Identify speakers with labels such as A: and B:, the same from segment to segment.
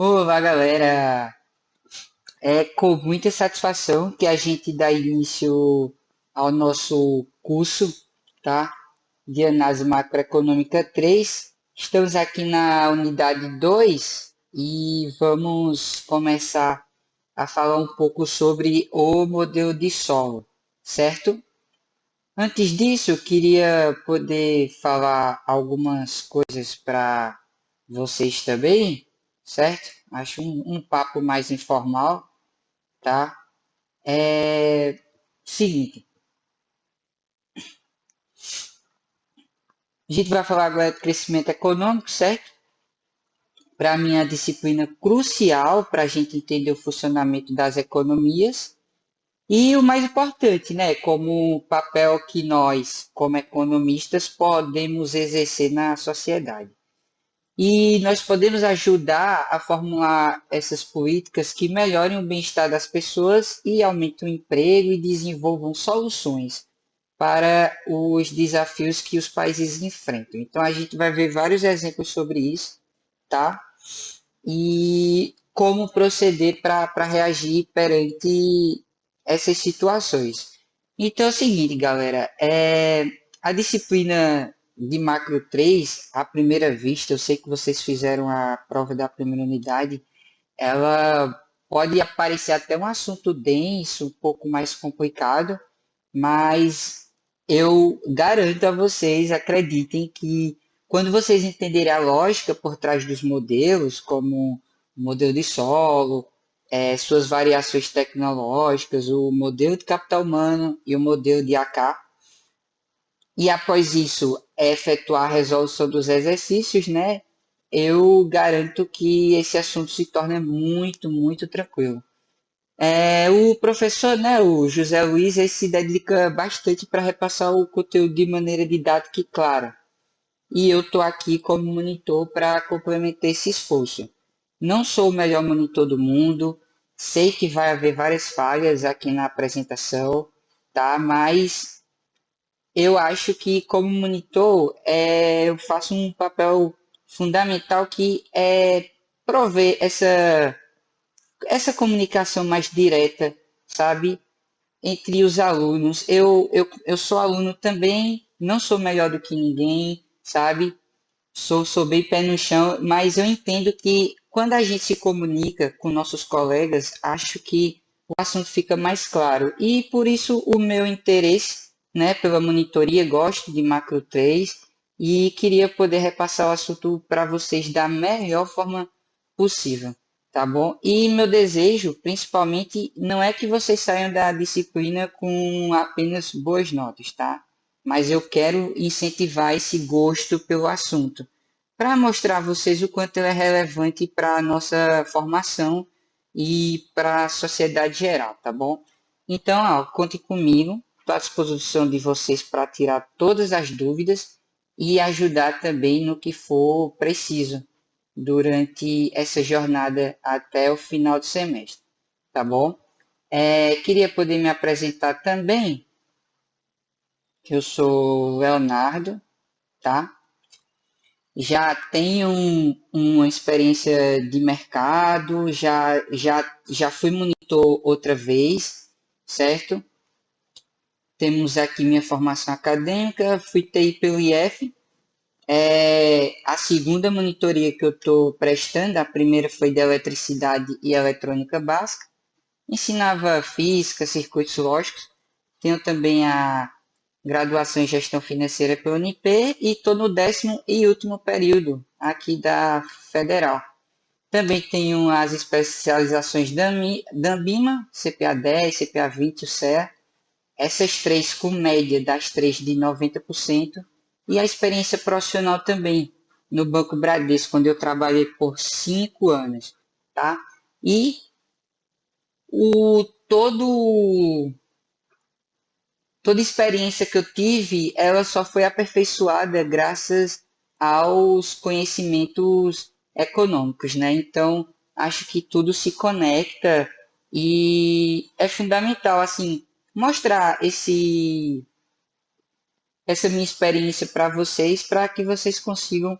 A: Olá, galera! É com muita satisfação que a gente dá início ao nosso curso, tá? De Análise Macroeconômica 3. Estamos aqui na unidade 2 e vamos começar a falar um pouco sobre o modelo de solo, certo? Antes disso, eu queria poder falar algumas coisas para vocês também, certo? Acho um papo mais informal, tá? Seguinte, a gente vai falar agora de crescimento econômico, certo? Para mim, é a disciplina crucial para a gente entender o funcionamento das economias e o mais importante, né? Como o papel que nós, como economistas, podemos exercer na sociedade. E nós podemos ajudar a formular essas políticas que melhorem o bem-estar das pessoas e aumentem o emprego e desenvolvam soluções para os desafios que os países enfrentam. Então a gente vai ver vários exemplos sobre isso, tá? E como proceder para reagir perante essas situações. Então é o seguinte, galera, a disciplina de Macro 3, à primeira vista, eu sei que vocês fizeram a prova da primeira unidade, ela pode parecer até um assunto denso, um pouco mais complicado, mas eu garanto a vocês, acreditem que quando vocês entenderem a lógica por trás dos modelos, como o modelo de solo, suas variações tecnológicas, o modelo de capital humano e o modelo de AK, e após isso efetuar a resolução dos exercícios, né? Eu garanto que esse assunto se torna muito, muito tranquilo. O professor, né, o José Luiz, ele se dedica bastante para repassar o conteúdo de maneira didática e clara. E eu estou aqui como monitor para complementar esse esforço. Não sou o melhor monitor do mundo, sei que vai haver várias falhas aqui na apresentação, tá? Mas eu acho que como monitor eu faço um papel fundamental que é prover essa comunicação mais direta, sabe, entre os alunos. Eu sou aluno também, não sou melhor do que ninguém, sabe? Sou bem pé no chão, mas eu entendo que quando a gente se comunica com nossos colegas, acho que o assunto fica mais claro. E por isso o meu interesse, né, pela monitoria, gosto de Macro 3 e queria poder repassar o assunto para vocês da melhor forma possível, tá bom? E meu desejo, principalmente, não é que vocês saiam da disciplina com apenas boas notas, tá? Mas eu quero incentivar esse gosto pelo assunto, para mostrar a vocês o quanto ele é relevante para a nossa formação e para a sociedade geral, tá bom? Então, ó, conte comigo, estou à disposição de vocês para tirar todas as dúvidas e ajudar também no que for preciso durante essa jornada até o final do semestre, tá bom? Queria poder me apresentar também, que eu sou Leonardo, tá? Já tenho uma experiência de mercado, já fui monitor outra vez, certo? Temos aqui minha formação acadêmica, fui TI pelo IF. A segunda monitoria que eu estou prestando, a primeira foi de eletricidade e eletrônica básica. Ensinava física, circuitos lógicos. Tenho também a graduação em gestão financeira pela UNP e estou no 10º e último período aqui da Federal. Também tenho as especializações da Ambima, CPA 10, CPA 20, o CEA. Essas três com média das três de 90%. E a experiência profissional também no Banco Bradesco, onde eu trabalhei por 5 anos. Tá? E o todo toda experiência que eu tive, ela só foi aperfeiçoada graças aos conhecimentos econômicos, né? Então, acho que tudo se conecta e é fundamental, assim, mostrar essa minha experiência para vocês que vocês consigam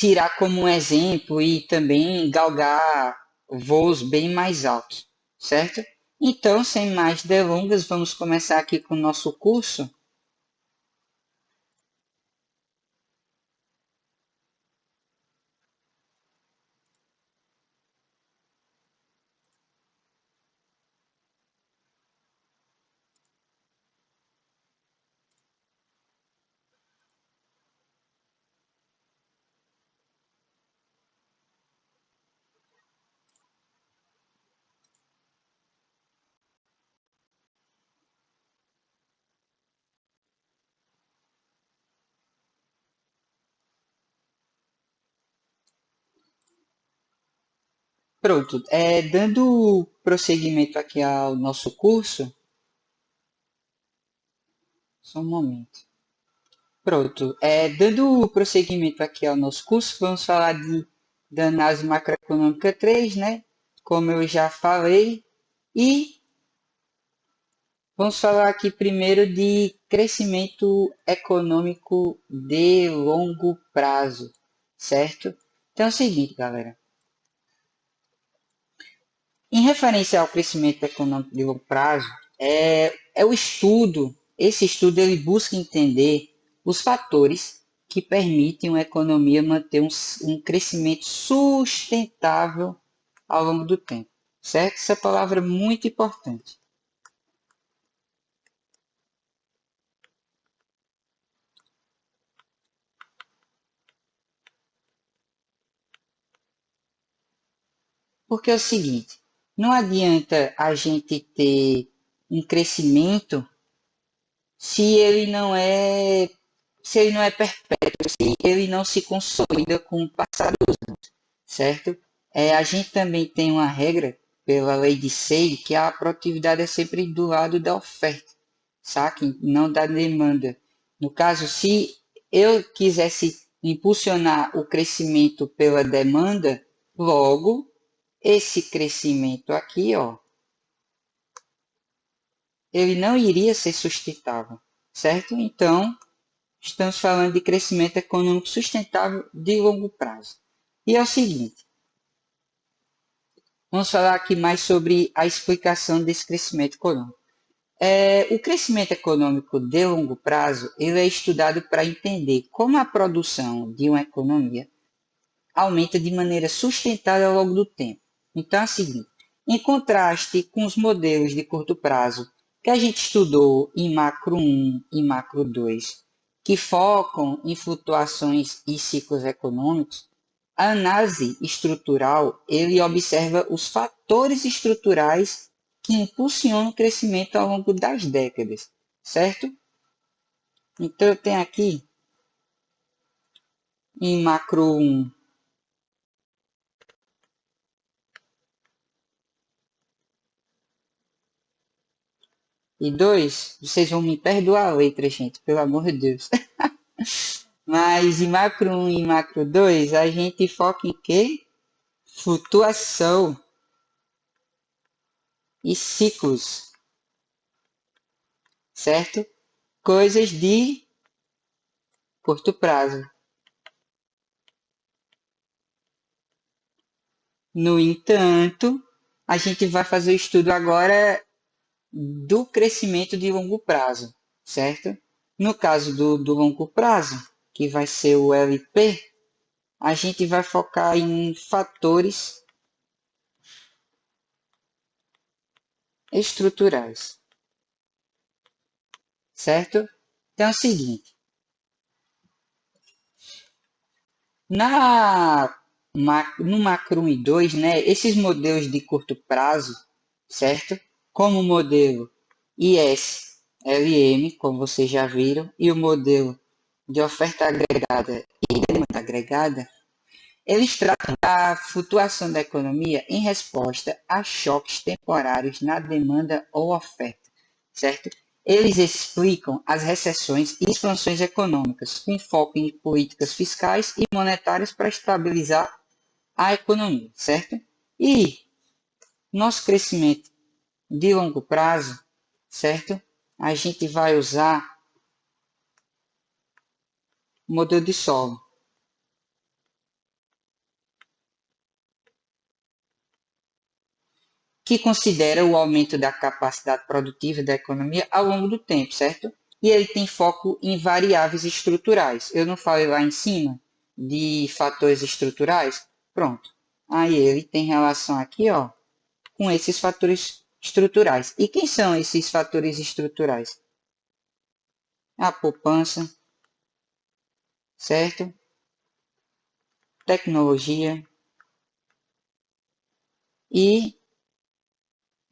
A: tirar como um exemplo e também galgar voos bem mais altos, certo? Então, sem mais delongas, vamos começar aqui com o nosso curso. Pronto, dando prosseguimento aqui ao nosso curso, só um momento. Pronto, dando prosseguimento aqui ao nosso curso, vamos falar da análise macroeconômica 3, né? Como eu já falei, e vamos falar aqui primeiro de crescimento econômico de longo prazo, certo? Então é o seguinte, galera. Em referência ao crescimento econômico de longo prazo, o estudo, esse estudo ele busca entender os fatores que permitem uma economia manter um crescimento sustentável ao longo do tempo, certo? Essa palavra é muito importante. Porque é o seguinte, não adianta a gente ter um crescimento se ele não é perpétuo, se ele não se consolida com o passar dos anos, certo? A gente também tem uma regra pela lei de Say que a produtividade é sempre do lado da oferta, sabe? Não da demanda. No caso, se eu quisesse impulsionar o crescimento pela demanda, logo esse crescimento aqui, ó, ele não iria ser sustentável, certo? Então, estamos falando de crescimento econômico sustentável de longo prazo. E é o seguinte, vamos falar aqui mais sobre a explicação desse crescimento econômico. O crescimento econômico de longo prazo ele é estudado para entender como a produção de uma economia aumenta de maneira sustentável ao longo do tempo. Então é o seguinte, em contraste com os modelos de curto prazo que a gente estudou em macro 1 e macro 2, que focam em flutuações e ciclos econômicos, a análise estrutural ele observa os fatores estruturais que impulsionam o crescimento ao longo das décadas, certo? Então eu tenho aqui em macro 1 e 2, vocês vão me perdoar a letra, gente, pelo amor de Deus. Mas em macro 1 e macro 2, a gente foca em quê? Flutuação e ciclos, certo? Coisas de curto prazo. No entanto, a gente vai fazer o estudo agora do crescimento de longo prazo, certo? No caso do longo prazo, que vai ser o LP, a gente vai focar em fatores estruturais, certo? Então é o seguinte, no macro 1 e 2, né, esses modelos de curto prazo, certo? Como o modelo ISLM, como vocês já viram, e o modelo de oferta agregada e demanda agregada, eles tratam da flutuação da economia em resposta a choques temporários na demanda ou oferta, certo? Eles explicam as recessões e expansões econômicas, com foco em políticas fiscais e monetárias para estabilizar a economia, certo? E nosso crescimento de longo prazo, certo? A gente vai usar o modelo de solo. que considera o aumento da capacidade produtiva da economia ao longo do tempo, certo? E ele tem foco em variáveis estruturais. Eu não falei lá em cima de fatores estruturais? Pronto. Aí ele tem relação aqui, ó, com esses fatores estruturais. E quem são esses fatores estruturais? A poupança, certo? Tecnologia e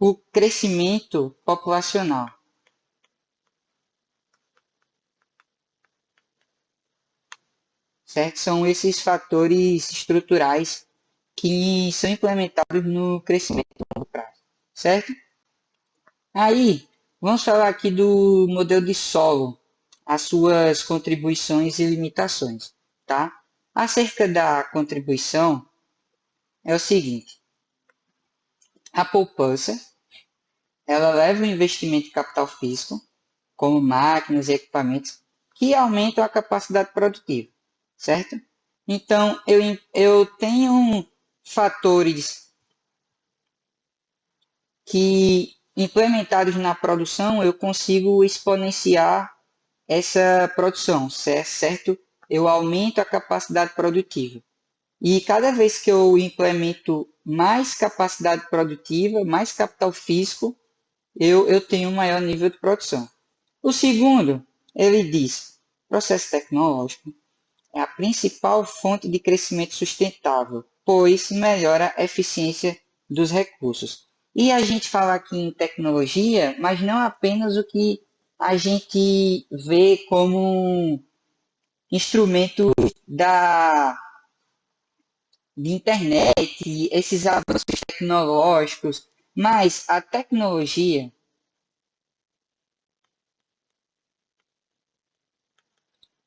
A: o crescimento populacional. Certo? São esses fatores estruturais que são implementados no crescimento a longo prazo, certo? Aí, vamos falar aqui do modelo de solo, as suas contribuições e limitações, tá? Acerca da contribuição, é o seguinte, a poupança, ela leva o investimento de capital físico, como máquinas e equipamentos, que aumentam a capacidade produtiva, certo? Então, eu tenho fatores que, implementados na produção, eu consigo exponenciar essa produção, certo? Eu aumento a capacidade produtiva. E cada vez que eu implemento mais capacidade produtiva, mais capital físico, eu tenho um maior nível de produção. O segundo, ele diz, processo tecnológico é a principal fonte de crescimento sustentável, pois melhora a eficiência dos recursos. E a gente fala aqui em tecnologia, mas não apenas o que a gente vê como instrumento de internet, esses avanços tecnológicos, mas a tecnologia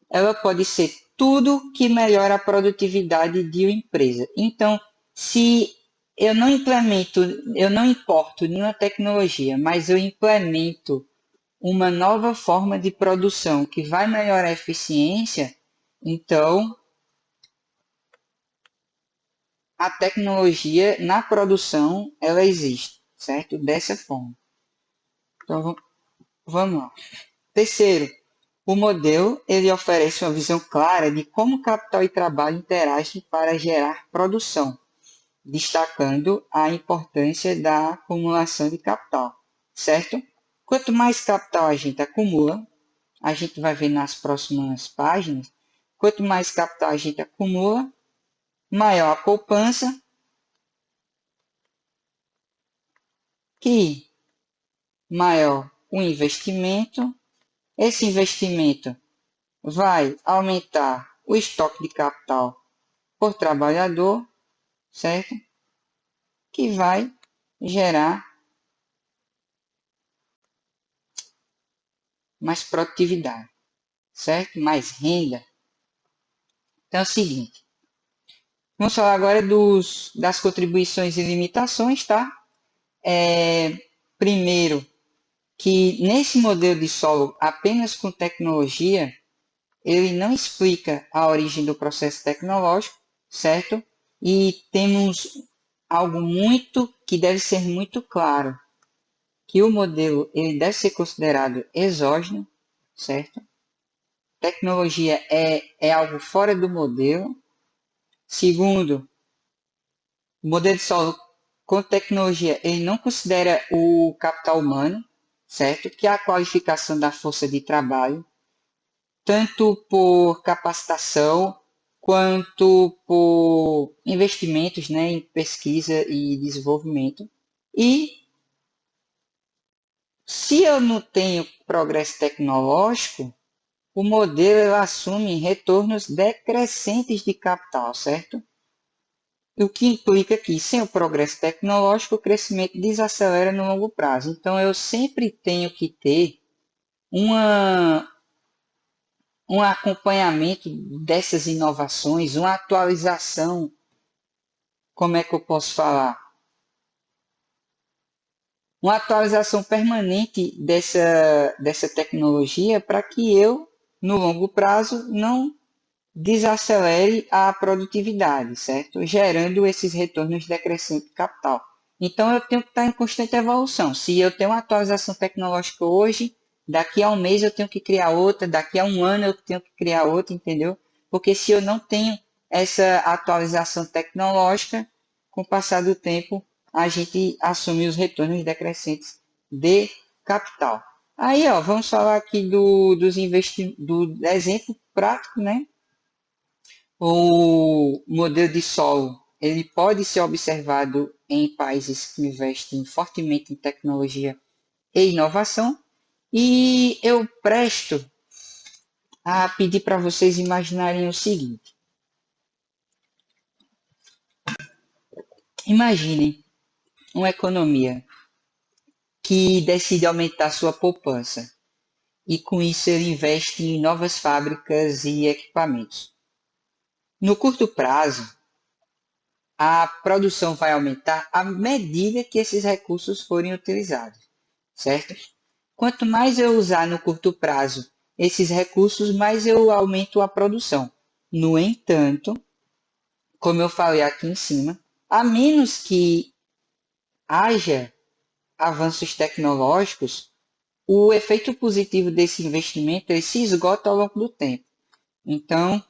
A: ela pode ser tudo que melhora a produtividade de uma empresa. Então, se eu não importo nenhuma tecnologia, mas eu implemento uma nova forma de produção que vai melhorar a eficiência, então a tecnologia na produção ela existe, certo? Dessa forma. Então vamos lá. Terceiro, o modelo ele oferece uma visão clara de como capital e trabalho interagem para gerar produção, destacando a importância da acumulação de capital, certo? Quanto mais capital a gente acumula, a gente vai ver nas próximas páginas, quanto mais capital a gente acumula, maior a poupança, que maior o investimento. Esse investimento vai aumentar o estoque de capital por trabalhador, certo? Que vai gerar mais produtividade, certo? Mais renda. Então é o seguinte, vamos falar agora das contribuições e limitações, tá? Primeiro, que nesse modelo de solo apenas com tecnologia, ele não explica a origem do processo tecnológico, certo? E temos algo que deve ser muito claro, que o modelo ele deve ser considerado exógeno, certo? Tecnologia é algo fora do modelo. Segundo, o modelo de solo com tecnologia ele não considera o capital humano, certo? Que é a qualificação da força de trabalho, tanto por capacitação quanto por investimentos, né, em pesquisa e desenvolvimento. E se eu não tenho progresso tecnológico, o modelo assume retornos decrescentes de capital, certo? O que implica que, sem o progresso tecnológico, o crescimento desacelera no longo prazo. Então, eu sempre tenho que ter um acompanhamento dessas inovações, uma atualização, como é que eu posso falar? Uma atualização permanente dessa tecnologia para que eu, no longo prazo, não desacelere a produtividade, certo? Gerando esses retornos decrescentes de capital. Então, eu tenho que estar em constante evolução. Se eu tenho uma atualização tecnológica hoje, daqui a um mês eu tenho que criar outra, daqui a um ano eu tenho que criar outra, entendeu? Porque se eu não tenho essa atualização tecnológica, com o passar do tempo, a gente assume os retornos decrescentes de capital. Aí, ó, vamos falar aqui dos investimentos, do exemplo prático, né? O modelo de solo, ele pode ser observado em países que investem fortemente em tecnologia e inovação. E eu presto a pedir para vocês imaginarem o seguinte. Imaginem uma economia que decide aumentar sua poupança e com isso ele investe em novas fábricas e equipamentos. No curto prazo, a produção vai aumentar à medida que esses recursos forem utilizados, certo? Quanto mais eu usar no curto prazo esses recursos, mais eu aumento a produção. No entanto, como eu falei aqui em cima, a menos que haja avanços tecnológicos, o efeito positivo desse investimento ele se esgota ao longo do tempo. Então,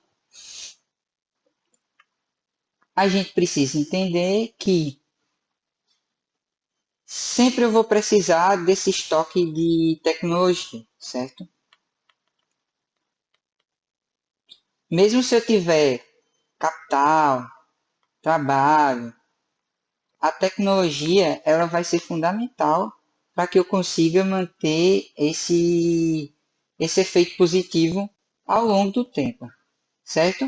A: a gente precisa entender que sempre eu vou precisar desse estoque de tecnologia, certo? Mesmo se eu tiver capital, trabalho, a tecnologia ela vai ser fundamental para que eu consiga manter esse efeito positivo ao longo do tempo, certo?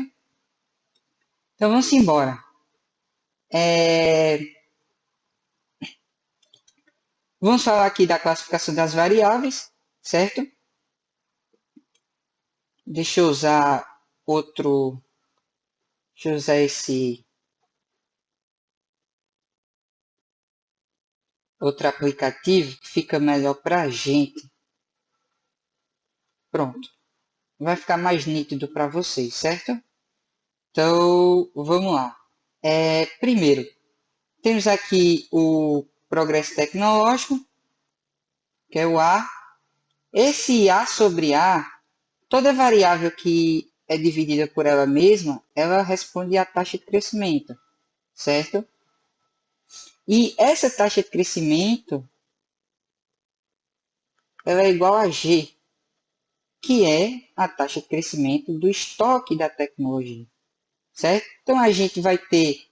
A: Então vamos embora. Vamos falar aqui da classificação das variáveis, certo? Deixa eu usar outro, deixa eu usar esse outro aplicativo que fica melhor para a gente. Pronto, vai ficar mais nítido para vocês, certo? Então vamos lá. Primeiro, temos aqui o progresso tecnológico, que é o A. Esse A sobre A, toda variável que é dividida por ela mesma, ela responde à taxa de crescimento, certo? E essa taxa de crescimento, ela é igual a G, que é a taxa de crescimento do estoque da tecnologia, certo? Então, a gente vai ter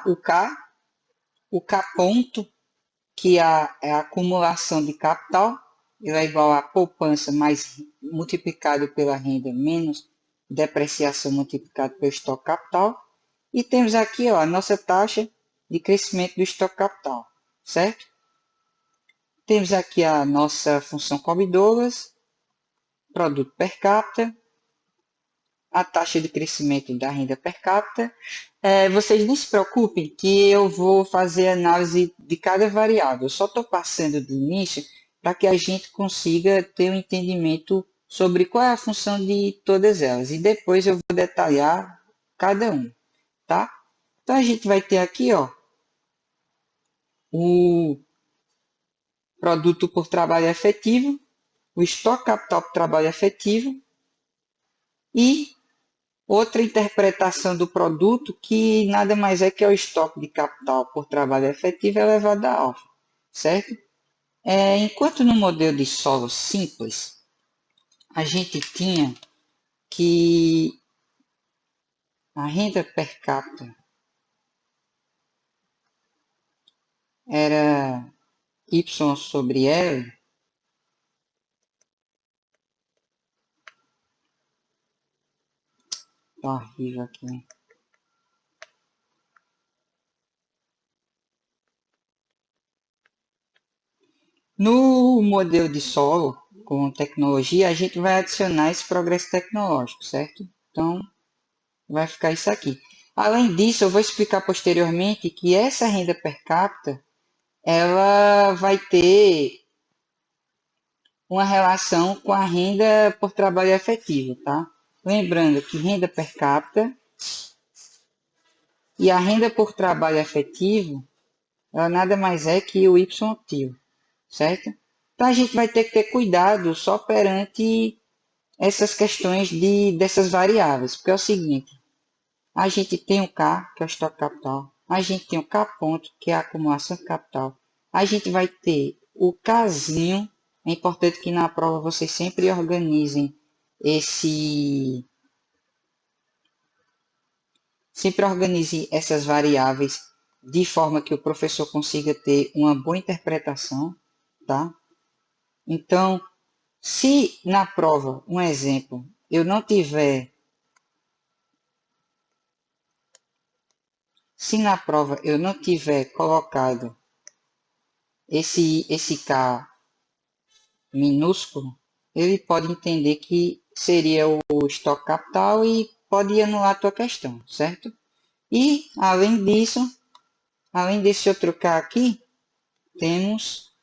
A: o K ponto, que é a acumulação de capital, ele é igual a poupança mais multiplicado pela renda menos depreciação multiplicado pelo estoque capital. E temos aqui ó, a nossa taxa de crescimento do estoque capital, certo? Temos aqui a nossa função Cobb-Douglas, produto per capita, a taxa de crescimento da renda per capita. Vocês não se preocupem que eu vou fazer análise de cada variável. Eu só estou passando do início para que a gente consiga ter um entendimento sobre qual é a função de todas elas. E depois eu vou detalhar cada um, tá? Então a gente vai ter aqui ó, o produto por trabalho efetivo, o estoque capital por trabalho efetivo e outra interpretação do produto que nada mais é que o estoque de capital por trabalho efetivo elevado a alfa, certo? Enquanto no modelo de solo simples, a gente tinha que a renda per capita era Y sobre L, tá horrível aqui, né? No modelo de solo, com tecnologia, a gente vai adicionar esse progresso tecnológico, certo? Então, vai ficar isso aqui. Além disso, eu vou explicar posteriormente que essa renda per capita, ela vai ter uma relação com a renda por trabalho efetivo, tá? Lembrando que renda per capita e a renda por trabalho efetivo, ela nada mais é que o Y tio, certo? Então a gente vai ter que ter cuidado só perante essas questões dessas variáveis, porque é o seguinte, a gente tem o K, que é o estoque capital, a gente tem o K ponto, que é a acumulação de capital, a gente vai ter o Kzinho, é importante que na prova vocês sempre organizem essas variáveis de forma que o professor consiga ter uma boa interpretação, tá? Então, se na prova, um exemplo, eu não tiver, se na prova eu não tiver colocado esse K minúsculo, ele pode entender que seria o estoque capital e pode anular a tua questão, certo? E, além disso, além desse outro K aqui, temos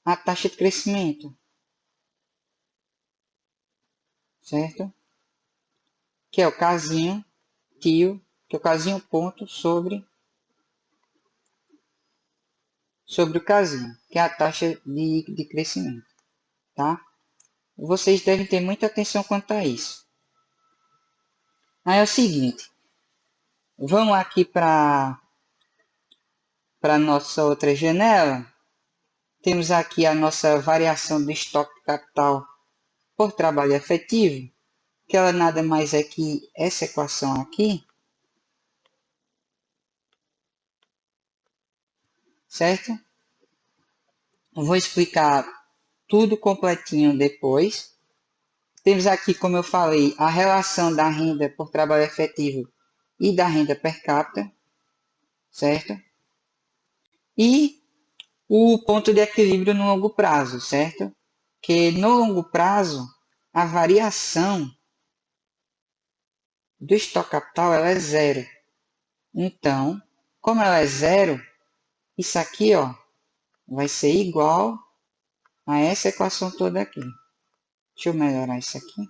A: a taxa de crescimento, certo? Que é o Kzinho tio, que é o Kzinho ponto sobre o Kzinho, que é a taxa de crescimento, tá? Vocês devem ter muita atenção quanto a isso. Aí é o seguinte, vamos aqui para a nossa outra janela. Temos aqui a nossa variação do estoque de capital por trabalho efetivo, que ela nada mais é que essa equação aqui, certo? Eu vou explicar tudo completinho depois. Temos aqui, como eu falei, a relação da renda por trabalho efetivo e da renda per capita, certo? E o ponto de equilíbrio no longo prazo, certo? Que no longo prazo, a variação do estoque capital ela é zero. Então, como ela é zero, isso aqui ó, vai ser igual a essa equação toda aqui. Deixa eu melhorar isso aqui.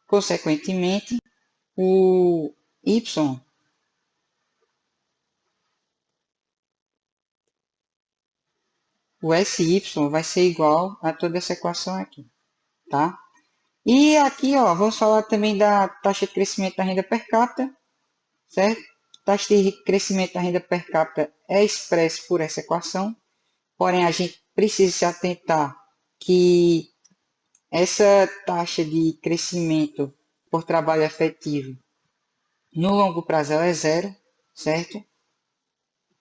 A: Consequentemente, o Y o SY vai ser igual a toda essa equação aqui, tá? E aqui, ó, vamos falar também da taxa de crescimento da renda per capita, certo? Taxa de crescimento da renda per capita é expressa por essa equação, porém a gente precisa se atentar que essa taxa de crescimento por trabalho efetivo no longo prazo ela é zero, certo?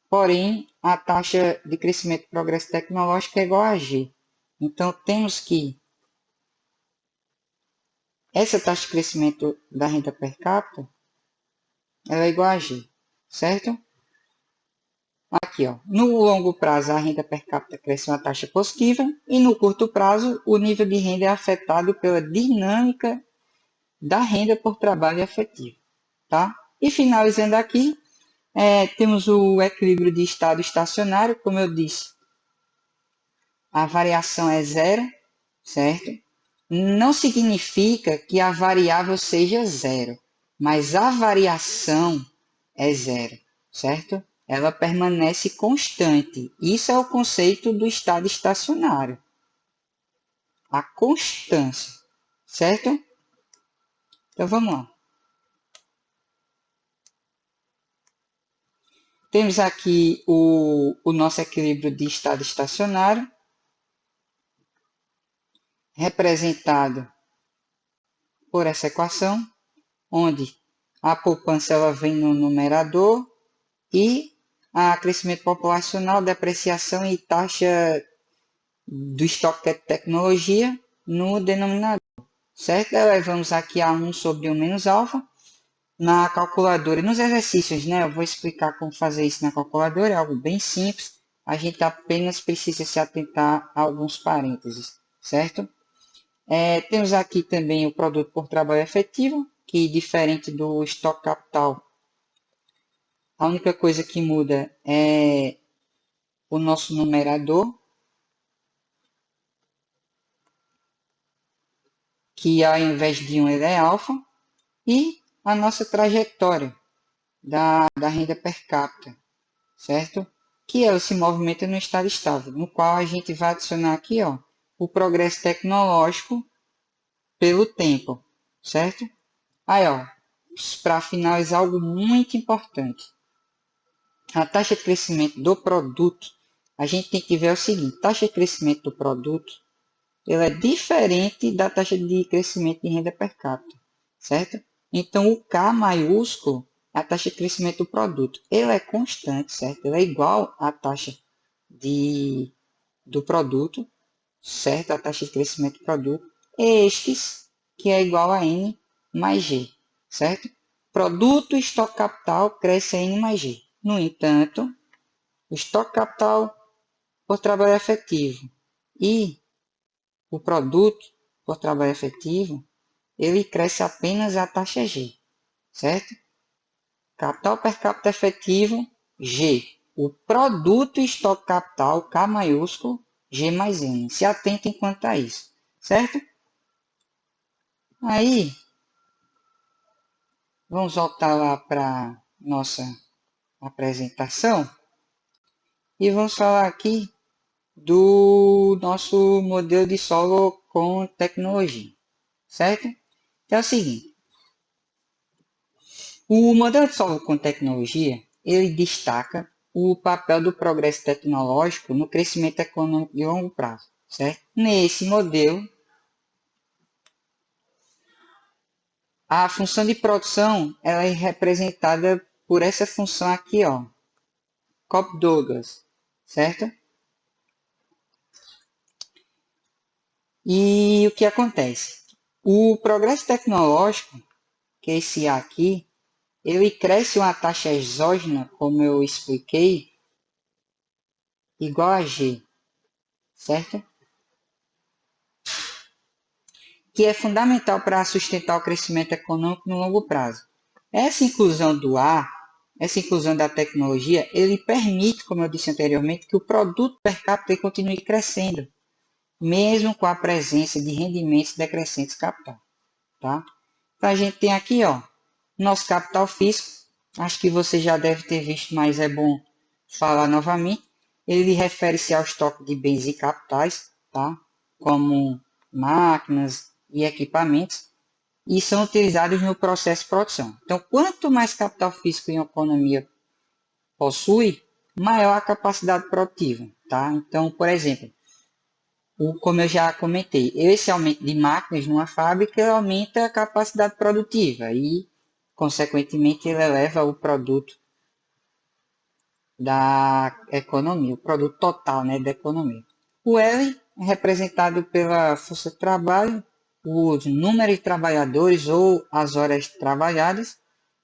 A: Porém, a taxa de crescimento do progresso tecnológico é igual a G. Então, temos que essa taxa de crescimento da renda per capita ela é igual a G, certo? Aqui, ó, no longo prazo, a renda per capita cresce uma taxa positiva e no curto prazo, o nível de renda é afetado pela dinâmica da renda por trabalho efetivo, tá? E finalizando aqui, temos o equilíbrio de estado estacionário, como eu disse, a variação é zero, certo? Não significa que a variável seja zero, mas a variação é zero, certo? Ela permanece constante. Isso é o conceito do estado estacionário. A constância, certo? Então vamos lá. Temos aqui o nosso equilíbrio de estado estacionário, representado por essa equação, onde a poupança ela vem no numerador e a crescimento populacional, depreciação e taxa do estoque de tecnologia no denominador, certo? Elevamos aqui a 1 sobre 1 menos alfa na calculadora. E nos exercícios, né, eu vou explicar como fazer isso na calculadora, é algo bem simples, a gente apenas precisa se atentar a alguns parênteses, certo? Temos aqui também o produto por trabalho efetivo, que diferente do estoque capital, a única coisa que muda é o nosso numerador, que ao invés de 1 ele é alfa, e a nossa trajetória da renda per capita, certo? Que ela se movimenta no estado estável, no qual a gente vai adicionar aqui, ó, o progresso tecnológico pelo tempo, certo? Aí, ó, para finalizar, algo muito importante. A taxa de crescimento do produto, a gente tem que ver o seguinte, taxa de crescimento do produto, ela é diferente da taxa de crescimento de renda per capita, certo? Então, o K maiúsculo é a taxa de crescimento do produto. Ela é constante, certo? Ela é igual à taxa do produto, certo? A taxa de crescimento do produto. Estes, que é igual a N mais G, certo? Produto e estoque capital cresce N mais G. No entanto, o estoque capital por trabalho efetivo e o produto por trabalho efetivo, ele cresce apenas a taxa G, certo? Capital per capita efetivo, G. O produto e estoque capital, K maiúsculo, G mais N. Se atentem quanto a isso, certo? Aí, vamos voltar lá para nossa apresentação e vamos falar aqui do nosso modelo de solo com tecnologia, certo? Então é o seguinte, o modelo de solo com tecnologia, ele destaca o papel do progresso tecnológico no crescimento econômico de longo prazo, certo? Nesse modelo, a função de produção ela é representada por essa função aqui, ó, Cobb-Douglas, certo? E o que acontece? O progresso tecnológico, que é esse A aqui, ele cresce uma taxa exógena, como eu expliquei, igual a G, certo? Que é fundamental para sustentar o crescimento econômico no longo prazo. Essa inclusão do A, essa inclusão da tecnologia, ele permite, como eu disse anteriormente, que o produto per capita continue crescendo, mesmo com a presença de rendimentos decrescentes capital. Tá? Então a gente tem aqui, ó, nosso capital físico, acho que você já deve ter visto, mas é bom falar novamente. Ele refere-se ao estoque de bens e capitais, tá? Como máquinas e equipamentos, e são utilizados no processo de produção. Então, quanto mais capital físico em economia possui, maior a capacidade produtiva. Tá? Então, por exemplo, como eu já comentei, esse aumento de máquinas numa fábrica aumenta a capacidade produtiva e, consequentemente, ele eleva o produto da economia, o produto total, né, da economia. O L é representado pela força de trabalho, o número de trabalhadores ou as horas trabalhadas.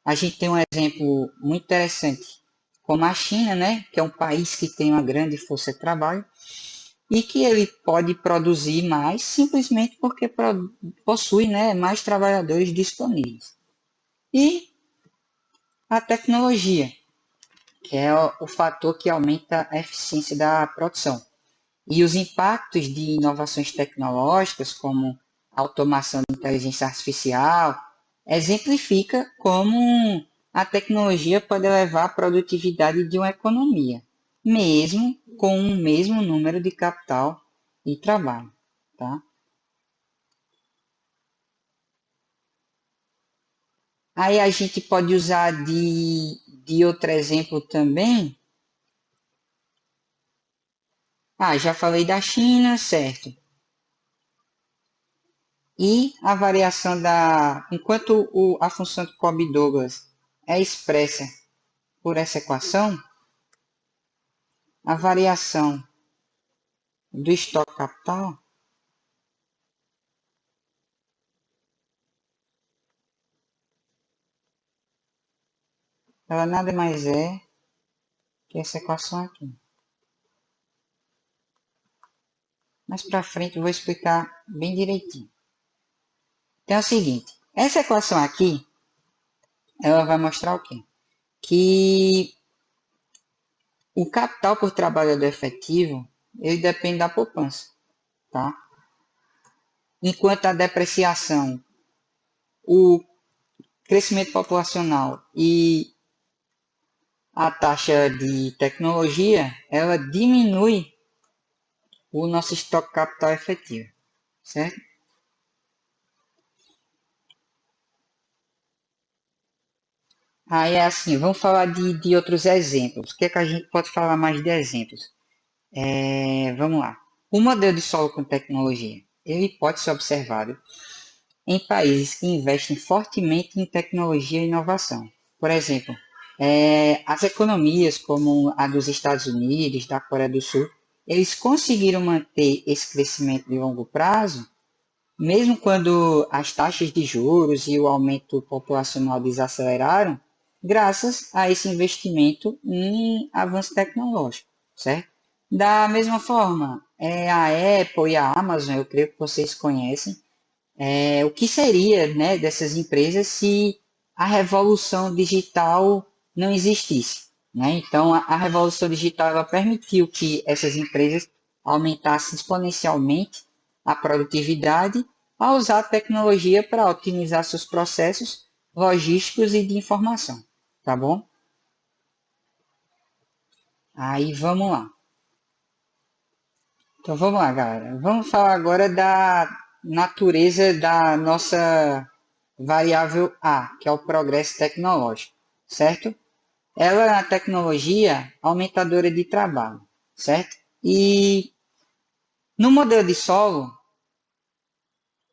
A: A gente tem um exemplo muito interessante, como a China, né, que é um país que tem uma grande força de trabalho e que ele pode produzir mais simplesmente porque possui, né, mais trabalhadores disponíveis. E a tecnologia, que é o fator que aumenta a eficiência da produção. E os impactos de inovações tecnológicas, como a automação de inteligência artificial, exemplifica como a tecnologia pode elevar a produtividade de uma economia, mesmo com o mesmo número de capital e trabalho. Tá? Aí a gente pode usar de outro exemplo também. Já falei da China, certo? E a variação enquanto a função de Cobb-Douglas é expressa por essa equação, a variação do estoque capital, ela nada mais é que essa equação aqui. Mais para frente eu vou explicar bem direitinho. Então é o seguinte, essa equação aqui, ela vai mostrar o quê? Que o capital por trabalhador efetivo, ele depende da poupança, tá? Enquanto a depreciação, o crescimento populacional e a taxa de tecnologia, ela diminui o nosso estoque capital efetivo, certo? Aí é assim, vamos falar de outros exemplos. O que é que a gente pode falar mais de exemplos? Vamos lá. O modelo de solo com tecnologia, ele pode ser observado em países que investem fortemente em tecnologia e inovação. Por exemplo, as economias como a dos Estados Unidos, da Coreia do Sul, eles conseguiram manter esse crescimento de longo prazo, mesmo quando as taxas de juros e o aumento populacional desaceleraram, graças a esse investimento em avanço tecnológico, certo? Da mesma forma, a Apple e a Amazon, eu creio que vocês conhecem, o que seria, né, dessas empresas se a revolução digital não existisse, né? Então, a revolução digital ela permitiu que essas empresas aumentassem exponencialmente a produtividade ao usar a tecnologia para otimizar seus processos logísticos e de informação, tá bom? Aí vamos lá. Então vamos lá, galera. Vamos falar agora da natureza da nossa variável A, que é o progresso tecnológico, certo? Ela é a tecnologia aumentadora de trabalho, certo? E no modelo de solo,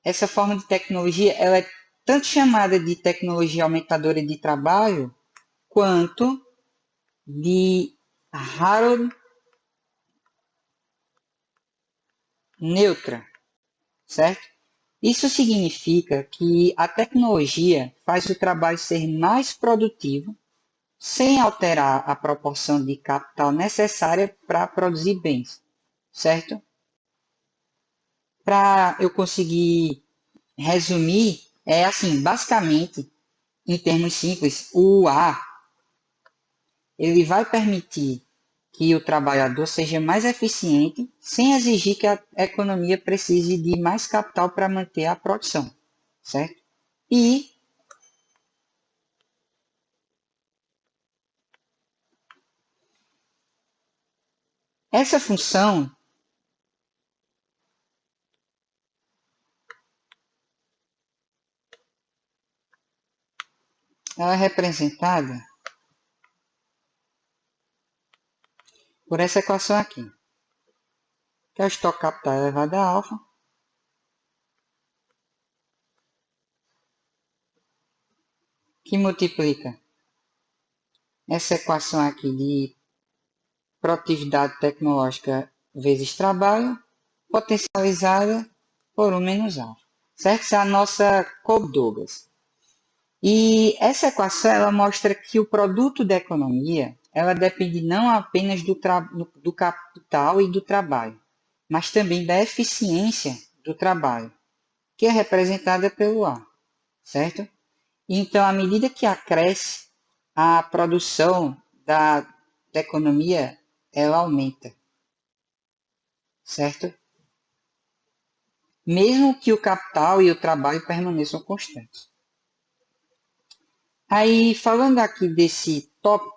A: essa forma de tecnologia ela é tanto chamada de tecnologia aumentadora de trabalho, quanto de Harold neutra, certo? Isso significa que a tecnologia faz o trabalho ser mais produtivo sem alterar a proporção de capital necessária para produzir bens, certo? Para eu conseguir resumir, é assim, basicamente, em termos simples, o A ele vai permitir que o trabalhador seja mais eficiente sem exigir que a economia precise de mais capital para manter a produção, certo? E essa função ela é representada por essa equação aqui, que é o estoque capital elevado a alfa, que multiplica essa equação aqui de produtividade tecnológica vezes trabalho, potencializada por 1 menos alfa. Certo? Essa é a nossa Cobb-Douglas. E essa equação ela mostra que o produto da economia ela depende não apenas do capital e do trabalho, mas também da eficiência do trabalho, que é representada pelo A, certo? Então, à medida que acresce a produção da economia, ela aumenta, certo? Mesmo que o capital e o trabalho permaneçam constantes. Aí, falando aqui desse tópico,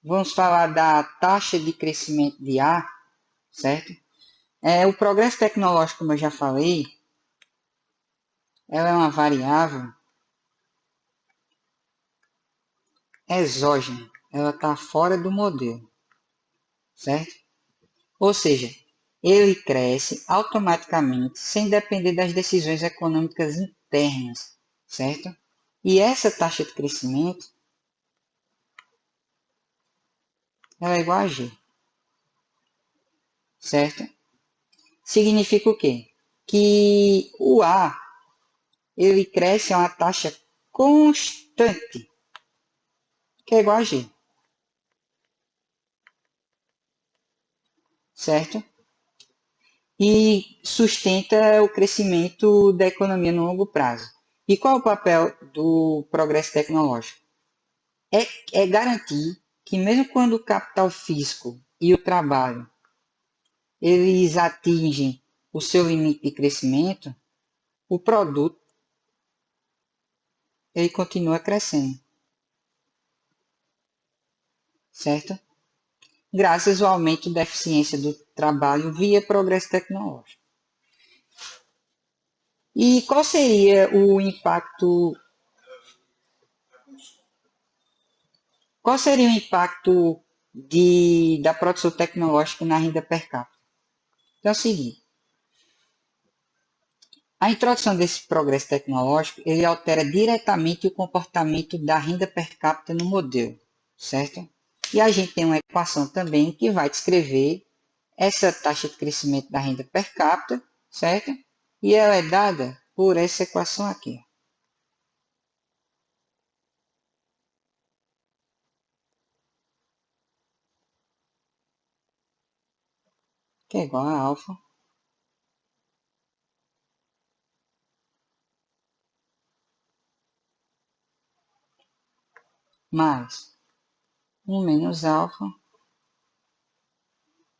A: vamos falar da taxa de crescimento de A, certo? O progresso tecnológico, como eu já falei, ela é uma variável exógena, ela está fora do modelo, certo? Ou seja, ele cresce automaticamente sem depender das decisões econômicas internas, certo? E essa taxa de crescimento ela é igual a G, certo? Significa o quê? Que o A ele cresce a uma taxa constante, que é igual a G, certo? E sustenta o crescimento da economia no longo prazo. E qual é o papel do progresso tecnológico? É garantir que mesmo quando o capital físico e o trabalho eles atingem o seu limite de crescimento, o produto ele continua crescendo. certo? Graças ao aumento da eficiência do trabalho via progresso tecnológico. E qual seria o impacto? Qual seria o impacto da produção tecnológica na renda per capita? Então é o seguinte, a introdução desse progresso tecnológico, ele altera diretamente o comportamento da renda per capita no modelo, certo? E a gente tem uma equação também que vai descrever essa taxa de crescimento da renda per capita, certo? E ela é dada por essa equação aqui. Que é igual a alfa mais 1 menos alfa,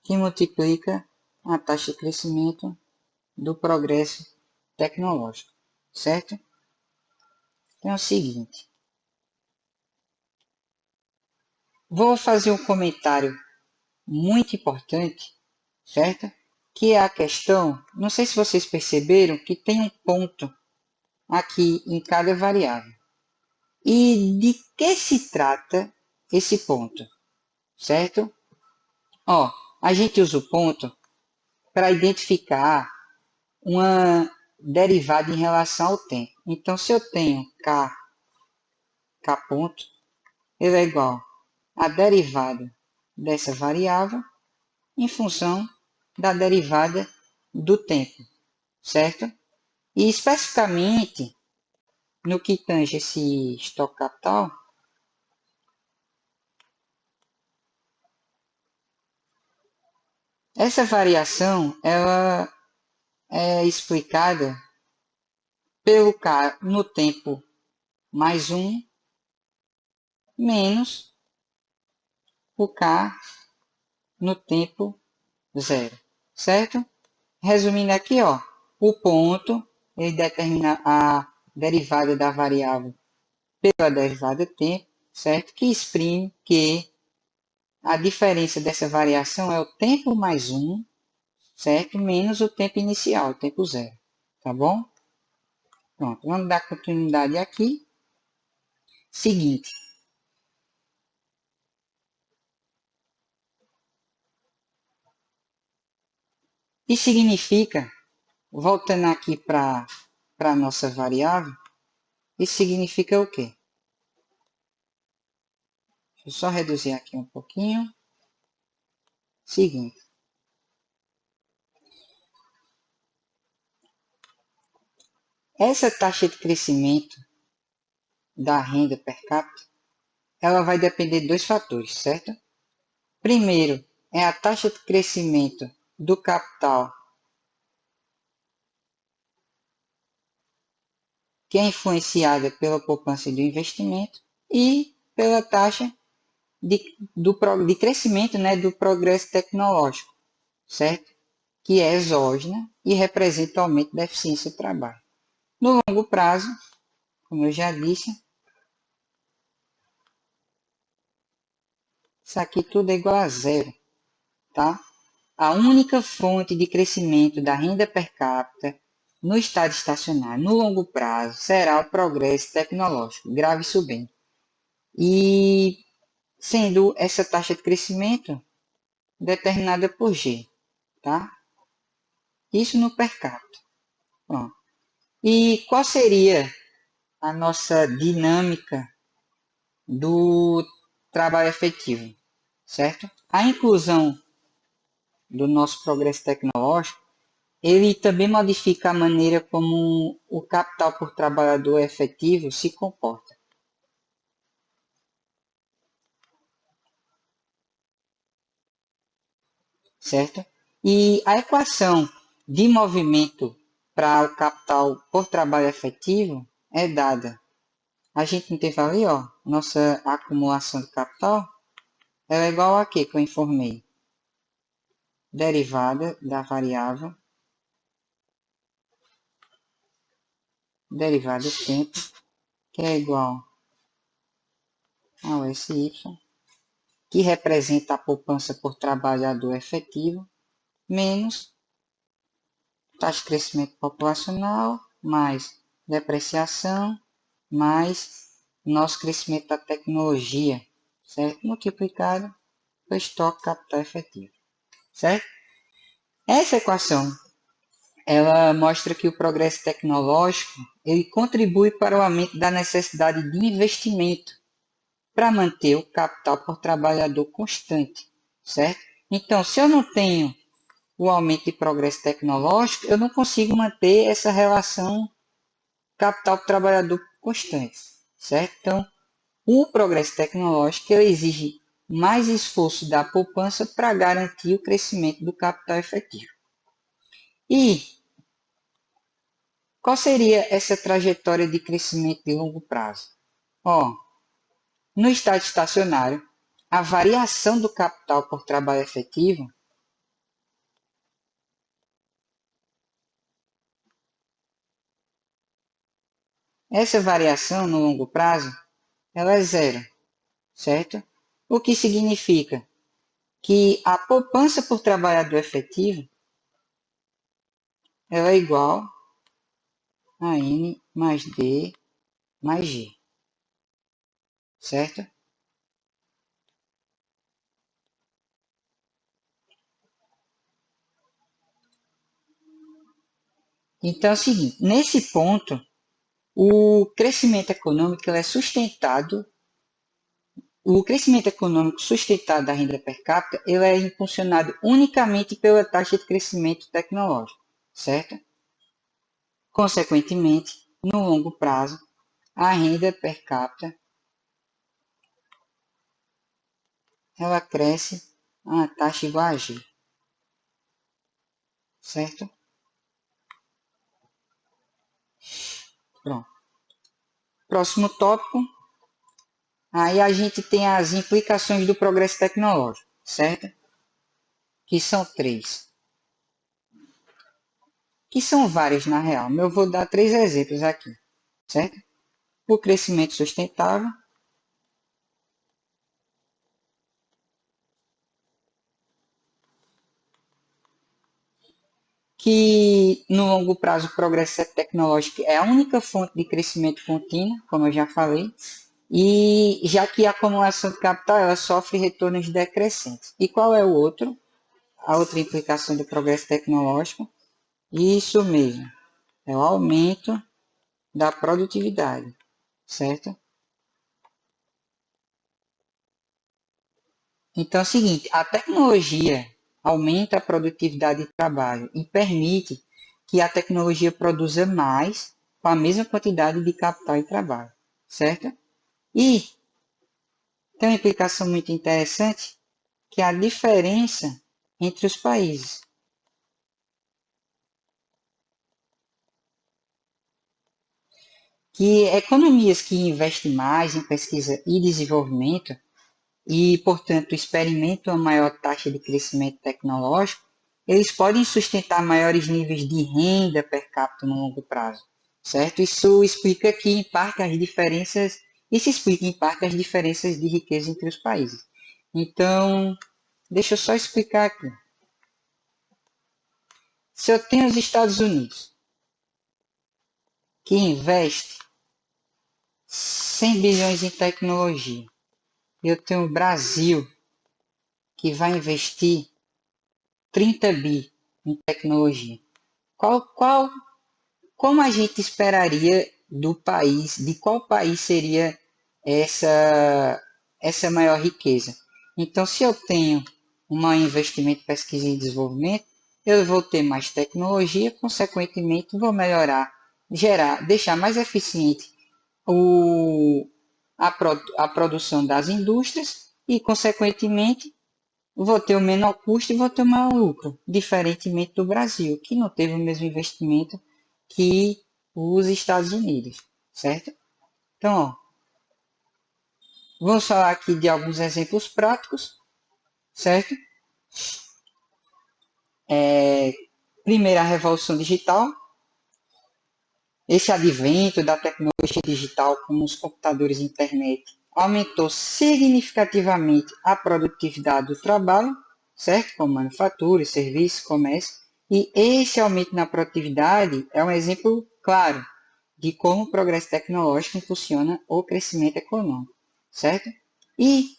A: que multiplica a taxa de crescimento do progresso tecnológico, certo? Então é o seguinte, vou fazer um comentário muito importante, certo? Que é a questão, não sei se vocês perceberam que tem um ponto aqui em cada variável. E de que se trata esse ponto, certo? Ó, a gente usa o ponto para identificar uma derivada em relação ao tempo. Então, se eu tenho k ponto, ele é igual à derivada dessa variável em função da derivada do tempo, certo? E especificamente, no que tange esse estoque capital, essa variação ela é explicada pelo k no tempo mais 1 menos o k no tempo 0, certo? Resumindo aqui, ó, o ponto ele determina a derivada da variável pela derivada tempo, certo? Que exprime que a diferença dessa variação é o tempo mais 1, certo? Menos o tempo inicial, o tempo 0, tá bom? Pronto, vamos dar continuidade aqui. Seguinte, isso significa, voltando aqui para a nossa variável, isso significa o quê? Deixa eu só reduzir aqui um pouquinho. Seguinte, essa taxa de crescimento da renda per capita, ela vai depender de dois fatores, certo? Primeiro, é a taxa de crescimento do capital, que é influenciada pela poupança do investimento, e pela taxa de crescimento, né, do progresso tecnológico, certo? Que é exógena e representa o aumento da eficiência do trabalho. No longo prazo, como eu já disse, isso aqui tudo é igual a zero, tá? A única fonte de crescimento da renda per capita no estado estacionário no longo prazo será o progresso tecnológico, grave isso bem. E sendo essa taxa de crescimento determinada por G, tá? Isso no per capita. Pronto. E qual seria a nossa dinâmica do trabalho efetivo, certo? A inclusão do nosso progresso tecnológico, ele também modifica a maneira como o capital por trabalhador efetivo se comporta, certo? E a equação de movimento para o capital por trabalho efetivo é dada. A gente não teve ali, ó, nossa acumulação de capital, ela é igual a quê que eu informei? Derivada da variável, derivada do tempo, que é igual ao SY que representa a poupança por trabalhador efetivo, menos taxa de crescimento populacional, mais depreciação, mais nosso crescimento da tecnologia, certo? Multiplicado pelo estoque capital efetivo, certo? Essa equação, ela mostra que o progresso tecnológico, ele contribui para o aumento da necessidade de investimento para manter o capital por trabalhador constante, certo? Então, se eu não tenho o aumento de progresso tecnológico, eu não consigo manter essa relação capital-trabalhador constante, certo? Então, o progresso tecnológico ele exige mais esforço da poupança para garantir o crescimento do capital efetivo. E qual seria essa trajetória de crescimento de longo prazo? Ó, no estado estacionário, a variação do capital por trabalho efetivo essa variação no longo prazo ela é zero, certo? O que significa que a poupança por trabalhador efetivo ela é igual a N mais D mais G, certo? Então é o seguinte, nesse ponto, o crescimento econômico ele é sustentado, o crescimento econômico sustentado da renda per capita ele é impulsionado unicamente pela taxa de crescimento tecnológico, certo? Consequentemente, no longo prazo, a renda per capita ela cresce a uma taxa igual a G, certo? Pronto. Próximo tópico, aí a gente tem as implicações do progresso tecnológico, certo? Que são três. Que são várias na real, mas eu vou dar três exemplos aqui, certo? O crescimento sustentável, que no longo prazo o progresso tecnológico é a única fonte de crescimento contínuo, como eu já falei, e já que a acumulação de capital ela sofre retornos decrescentes. E qual é o outro? A outra implicação do progresso tecnológico? Isso mesmo, é o aumento da produtividade, certo? Então é o seguinte, a tecnologia aumenta a produtividade de trabalho e permite que a tecnologia produza mais com a mesma quantidade de capital e trabalho, certo? E tem uma implicação muito interessante, que é a diferença entre os países. Que economias que investem mais em pesquisa e desenvolvimento e, portanto, experimentam uma maior taxa de crescimento tecnológico, eles podem sustentar maiores níveis de renda per capita no longo prazo, certo? Isso explica aqui, em parte, as diferenças, isso explica, em parte, as diferenças de riqueza entre os países. Então, deixa eu só explicar aqui. Se eu tenho os Estados Unidos, que investe 100 bilhões em tecnologia, e eu tenho o Brasil, que vai investir 30 bi em tecnologia. Qual como a gente esperaria do país, de qual país seria essa maior riqueza? Então, se eu tenho um investimento em pesquisa e desenvolvimento, eu vou ter mais tecnologia, consequentemente vou melhorar, gerar, deixar mais eficiente a produção das indústrias e, consequentemente, vou ter o menor custo e vou ter o maior lucro, diferentemente do Brasil, que não teve o mesmo investimento que os Estados Unidos, certo? Então, ó, vamos falar aqui de alguns exemplos práticos, certo? Primeiro, a revolução digital. Esse advento da tecnologia digital, como os computadores e internet, aumentou significativamente a produtividade do trabalho, certo? Como manufatura, serviço, comércio. E esse aumento na produtividade é um exemplo claro de como o progresso tecnológico impulsiona o crescimento econômico, certo? E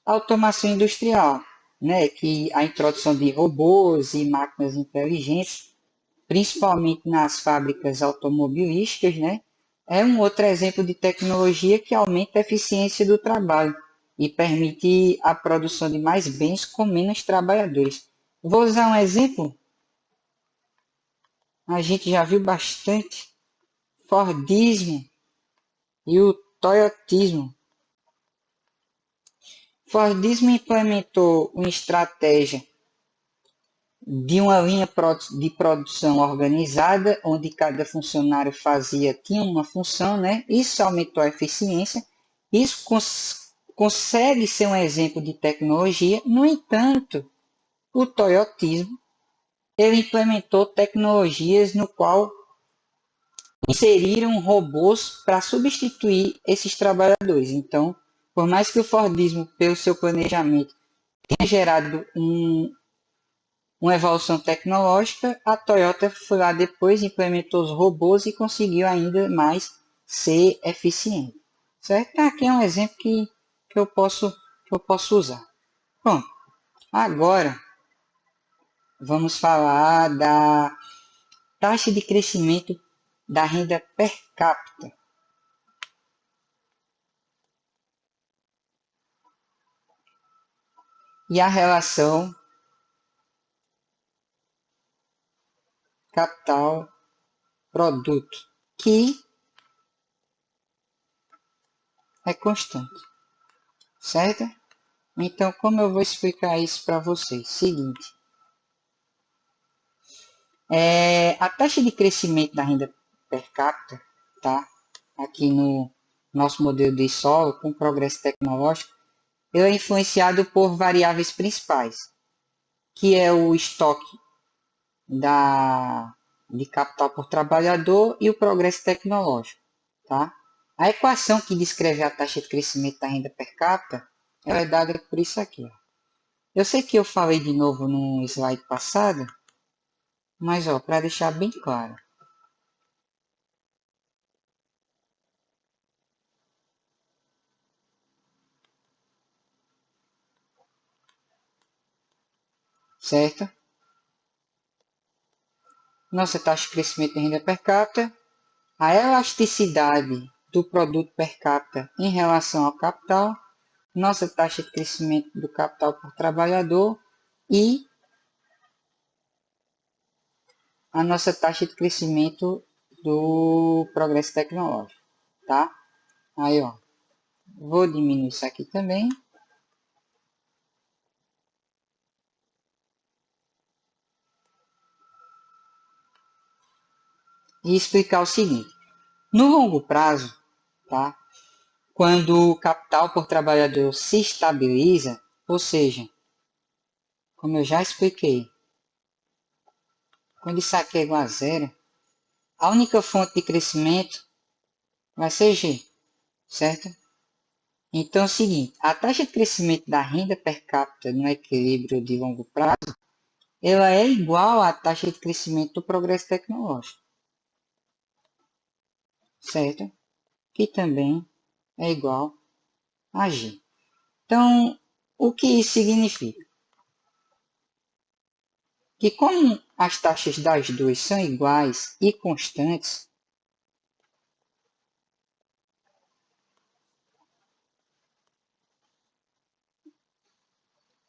A: automação industrial, né? Que a introdução de robôs e máquinas inteligentes, principalmente nas fábricas automobilísticas, né? É um outro exemplo de tecnologia que aumenta a eficiência do trabalho e permite a produção de mais bens com menos trabalhadores. Vou usar um exemplo, a gente já viu bastante, Fordismo e o Toyotismo. Fordismo implementou uma estratégia de uma linha de produção organizada, onde cada funcionário tinha uma função, né? Isso aumentou a eficiência. Isso consegue ser um exemplo de tecnologia. No entanto, o Toyotismo ele implementou tecnologias no qual inseriram robôs para substituir esses trabalhadores. Então, por mais que o Fordismo, pelo seu planejamento, tenha gerado uma evolução tecnológica, a Toyota foi lá depois, implementou os robôs e conseguiu ainda mais ser eficiente. Certo? Aqui é um exemplo que eu posso usar. Bom, agora vamos falar da taxa de crescimento da renda per capita. E a relação capital-produto, que é constante, certo? Então, como eu vou explicar isso para vocês? Seguinte, a taxa de crescimento da renda per capita, tá? Aqui no nosso modelo de solo, com progresso tecnológico, ele é influenciado por variáveis principais, que é o estoque de capital por trabalhador e o progresso tecnológico, tá? A equação que descreve a taxa de crescimento da renda per capita ela é dada por isso aqui. Ó. Eu sei que eu falei de novo no slide passado, mas para deixar bem claro. Certo? Nossa taxa de crescimento da renda per capita, a elasticidade do produto per capita em relação ao capital, nossa taxa de crescimento do capital por trabalhador e a nossa taxa de crescimento do progresso tecnológico, tá? Aí, ó, vou diminuir isso aqui também. E explicar o seguinte, no longo prazo, tá? Quando o capital por trabalhador se estabiliza, ou seja, como eu já expliquei, quando isso aqui é igual a zero, a única fonte de crescimento vai ser G, certo? Então é o seguinte, a taxa de crescimento da renda per capita no equilíbrio de longo prazo, ela é igual à taxa de crescimento do progresso tecnológico, certo? Que também é igual a G. Então, o que isso significa? Que como as taxas das duas são iguais e constantes,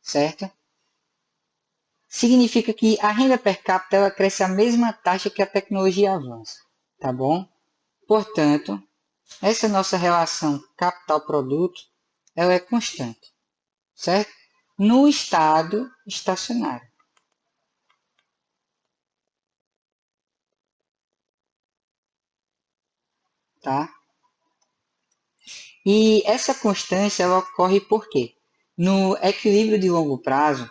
A: certo? Significa que a renda per capita ela cresce a mesma taxa que a tecnologia avança, tá bom? Portanto, essa nossa relação capital-produto ela é constante, certo? No estado estacionário, tá? E essa constância ela ocorre por quê? No equilíbrio de longo prazo,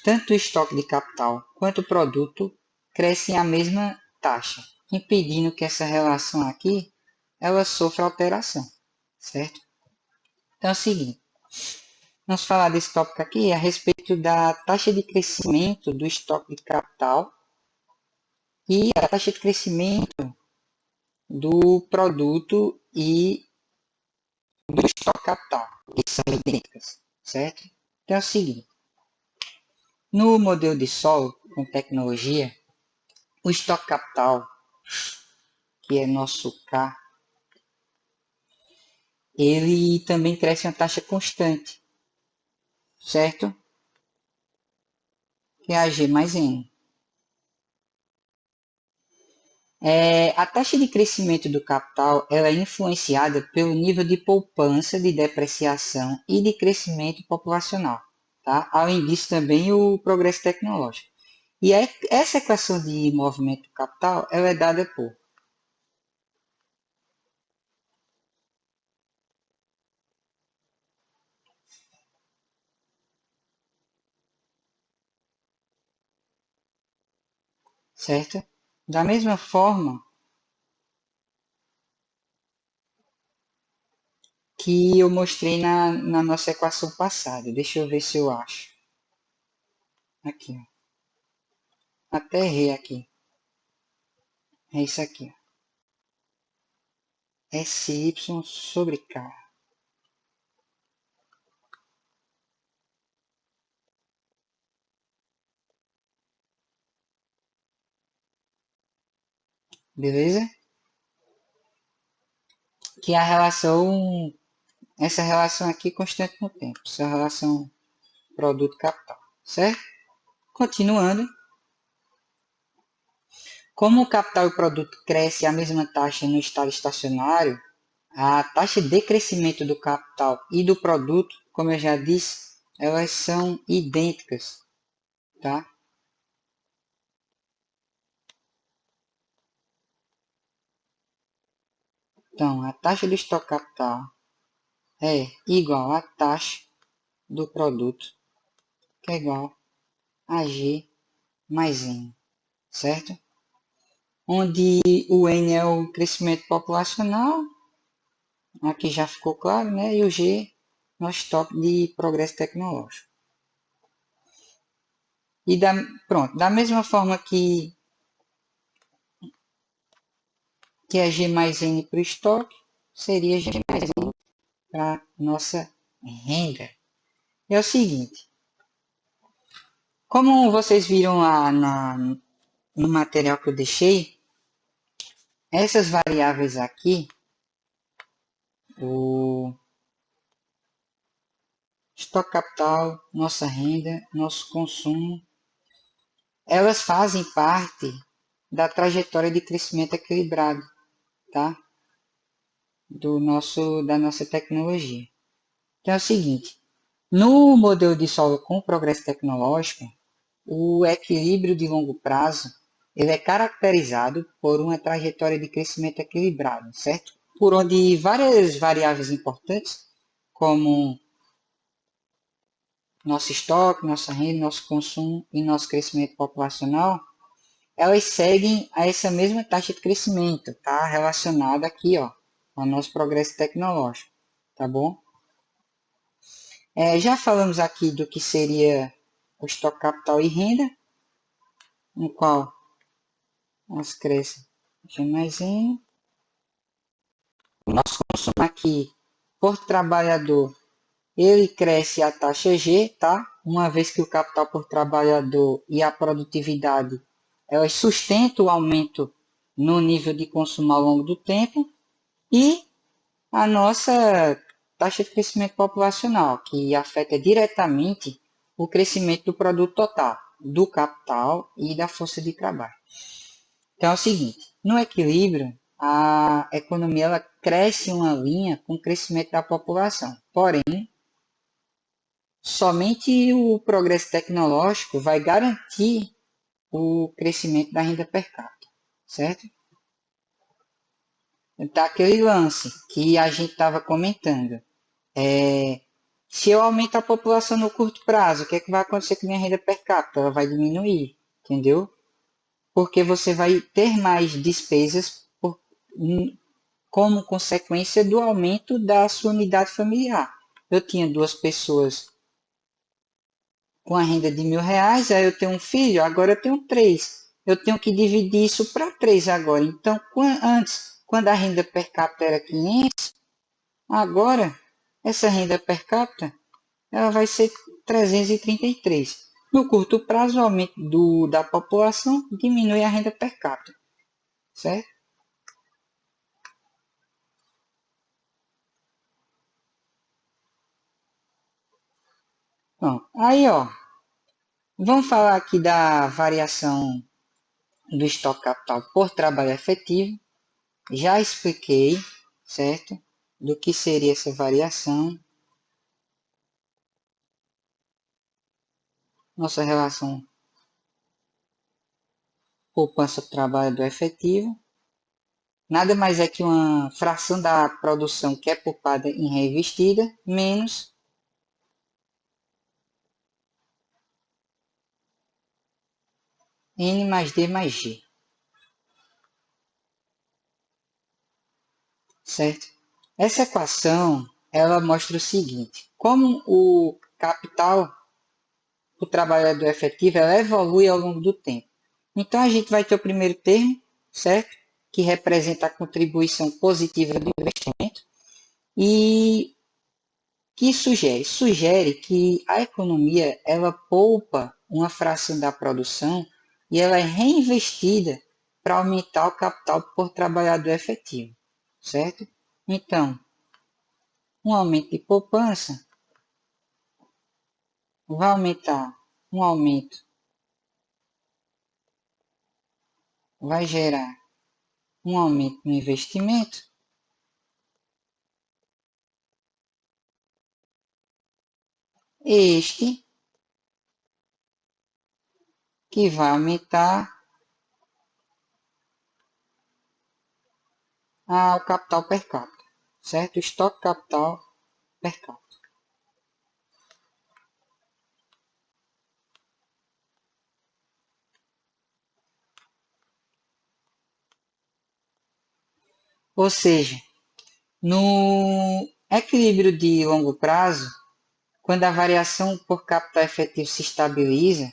A: tanto o estoque de capital quanto o produto crescem à mesma taxa, impedindo que essa relação aqui ela sofra alteração, certo? Então é o seguinte, vamos falar desse tópico aqui a respeito da taxa de crescimento do estoque de capital e a taxa de crescimento do produto e do estoque capital, que são idênticas, certo? Então é o seguinte, no modelo de solo com tecnologia, o estoque capital, que é nosso K, ele também cresce em uma taxa constante, certo? Que é a G mais N. A taxa de crescimento do capital ela é influenciada pelo nível de poupança, de depreciação e de crescimento populacional. Tá? Além disso, também o progresso tecnológico. E essa equação de movimento do capital ela é dada por certo? Da mesma forma que eu mostrei na nossa equação passada. Deixa eu ver se eu acho. Aqui, ó. Até errei aqui. É isso aqui. SY sobre K. Beleza? Que é a relação, essa relação aqui constante no tempo. Essa relação produto-capital. Certo? Continuando. Como o capital e o produto crescem à mesma taxa no estado estacionário, a taxa de crescimento do capital e do produto, como eu já disse, elas são idênticas, tá? Então, a taxa do estoque capital é igual à taxa do produto, que é igual a G mais N, certo? Onde o N é o crescimento populacional, aqui já ficou claro, né? E o G, nosso estoque de progresso tecnológico. E pronto, da mesma forma que é G mais N para o estoque, seria G mais N para nossa renda. É o seguinte, como vocês viram lá no material que eu deixei, essas variáveis aqui, o estoque capital, nossa renda, nosso consumo, elas fazem parte da trajetória de crescimento equilibrado, tá? Da nossa tecnologia. Então é o seguinte, no modelo de solo com progresso tecnológico, o equilíbrio de longo prazo ele é caracterizado por uma trajetória de crescimento equilibrado, certo? Por onde várias variáveis importantes, como nosso estoque, nossa renda, nosso consumo e nosso crescimento populacional, elas seguem a essa mesma taxa de crescimento, tá? Relacionada aqui, ó, ao nosso progresso tecnológico, tá bom? Já falamos aqui do que seria o estoque capital e renda, no qual nós cresce G mais N. O nosso consumo aqui por trabalhador, ele cresce a taxa G, tá? Uma vez que o capital por trabalhador e a produtividade, elas sustentam o aumento no nível de consumo ao longo do tempo. E a nossa taxa de crescimento populacional, que afeta diretamente o crescimento do produto total, do capital e da força de trabalho. Então é o seguinte, no equilíbrio, a economia ela cresce em uma linha com o crescimento da população. Porém, somente o progresso tecnológico vai garantir o crescimento da renda per capita, certo? Então, aquele lance que a gente estava comentando. Se eu aumento a população no curto prazo, o que é que vai acontecer com minha renda per capita? Ela vai diminuir, entendeu? Porque você vai ter mais despesas como consequência do aumento da sua unidade familiar. eu tinha duas pessoas com a renda de R$ 1.000, aí eu tenho um filho, agora eu tenho três. Eu tenho que dividir isso para três agora. Então, antes, quando a renda per capita era 500, agora essa renda per capita ela vai ser 333. No curto prazo, o aumento da população diminui a renda per capita, certo? Bom, aí, ó, vamos falar aqui da variação do estoque capital por trabalho efetivo. Já expliquei, certo? Do que seria essa variação. Nossa relação poupança-trabalho do efetivo. Nada mais é que uma fração da produção que é poupada em reinvestida, menos N mais D mais G. Certo? Essa equação, ela mostra o seguinte. Como o capital do trabalhador efetivo, ela evolui ao longo do tempo. Então, a gente vai ter o primeiro termo, certo? Que representa a contribuição positiva do investimento. E que sugere? Sugere que a economia ela poupa uma fração da produção e ela é reinvestida para aumentar o capital por trabalhador efetivo, certo? Então, um aumento de poupança vai aumentar, um aumento vai gerar um aumento no investimento, este que vai aumentar o capital per capita, certo? O estoque capital per capita. Ou seja, no equilíbrio de longo prazo, quando a variação por capital efetivo se estabiliza,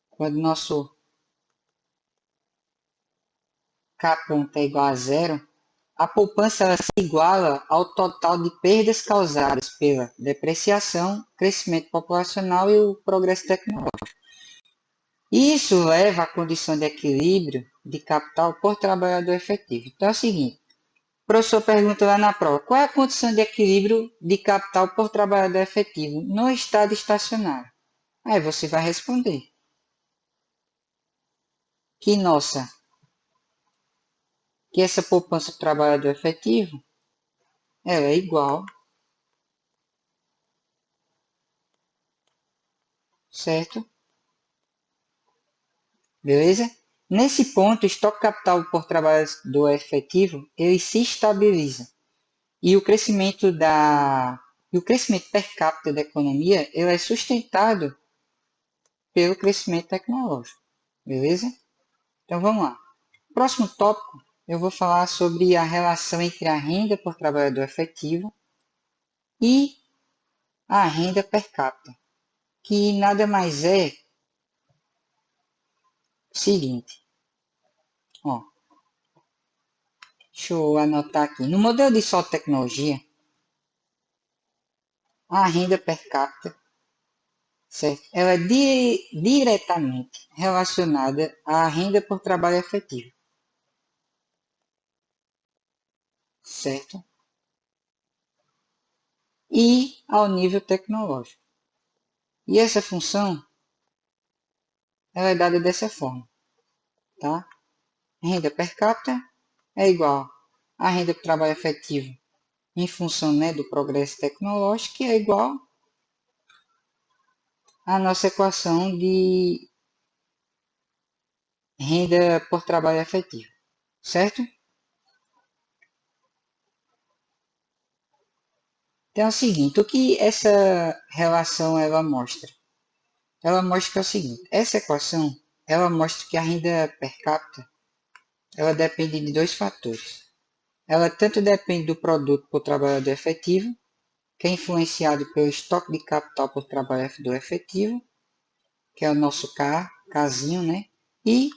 A: quando nosso K ponto é igual a zero, a poupança ela se iguala ao total de perdas causadas pela depreciação, crescimento populacional e o progresso tecnológico. Isso leva à condição de equilíbrio de capital por trabalhador efetivo. Então é o seguinte, o professor pergunta lá na prova, qual é a condição de equilíbrio de capital por trabalhador efetivo no estado estacionário? Aí você vai responder que essa poupança do trabalhador efetivo ela é igual, certo? Beleza? Nesse ponto, o estoque capital por trabalhador efetivo ele se estabiliza e o crescimento per capita da economia ele é sustentado pelo crescimento tecnológico. Beleza? Então vamos lá. Próximo tópico, eu vou falar sobre a relação entre a renda por trabalhador efetivo e a renda per capita, que nada mais é o seguinte, ó, deixa eu anotar aqui. No modelo de só tecnologia, a renda per capita, certo? Ela é diretamente relacionada à renda por trabalho efetivo, certo? E ao nível tecnológico. E essa função ela é dada dessa forma, tá? Renda per capita é igual à renda por trabalho efetivo em função, né, do progresso tecnológico, que é igual à nossa equação de renda por trabalho efetivo, certo? Então é o seguinte, o que essa relação ela mostra? Ela mostra que é o seguinte, essa equação ela mostra que a renda per capita ela depende de dois fatores. Ela tanto depende do produto por trabalhador efetivo, que é influenciado pelo estoque de capital por trabalho do efetivo, que é o nosso Kzinho, né? E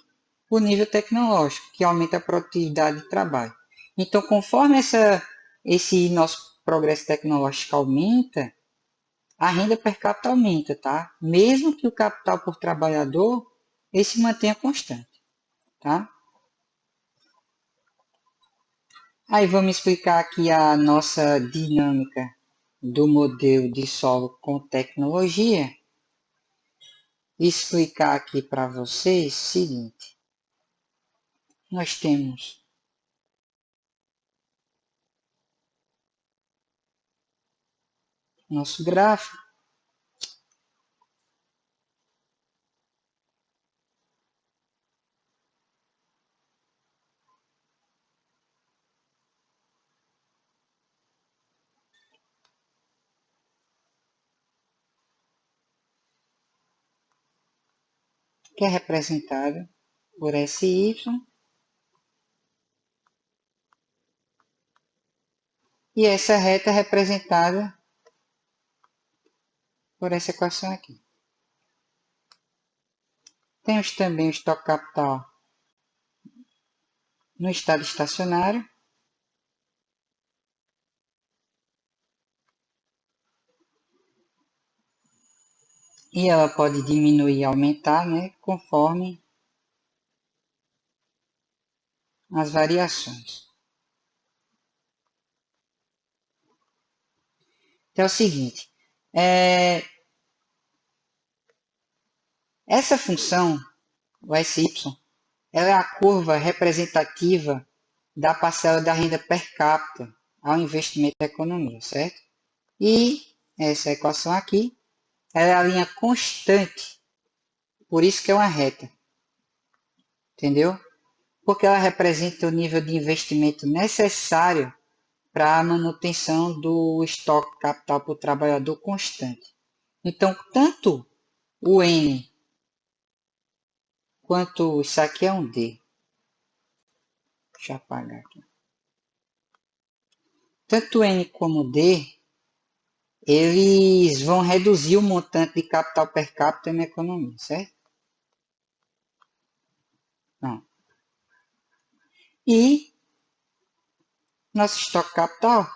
A: o nível tecnológico, que aumenta a produtividade de trabalho. Então, conforme esse nosso progresso tecnológico aumenta, a renda per capita aumenta, tá? Mesmo que o capital por trabalhador ele se mantenha constante, tá? Aí vamos explicar aqui a nossa dinâmica do modelo de solo com tecnologia. Explicar aqui para vocês o seguinte. Nós temos nosso gráfico. Que é representado por SY, e essa reta é representada por essa equação aqui. Temos também o estoque capital no estado estacionário, e ela pode diminuir e aumentar, né, conforme as variações. Então é o seguinte, essa função, o SY, ela é a curva representativa da parcela da renda per capita ao investimento da economia, certo? E essa equação aqui, ela é a linha constante, por isso que é uma reta, entendeu? Porque ela representa o nível de investimento necessário para a manutenção do estoque capital por trabalhador constante. Então, tanto o N quanto isso aqui é um D. Deixa eu apagar aqui. Tanto o N como o D, eles vão reduzir o montante de capital per capita na economia, certo? Não. E nosso estoque capital,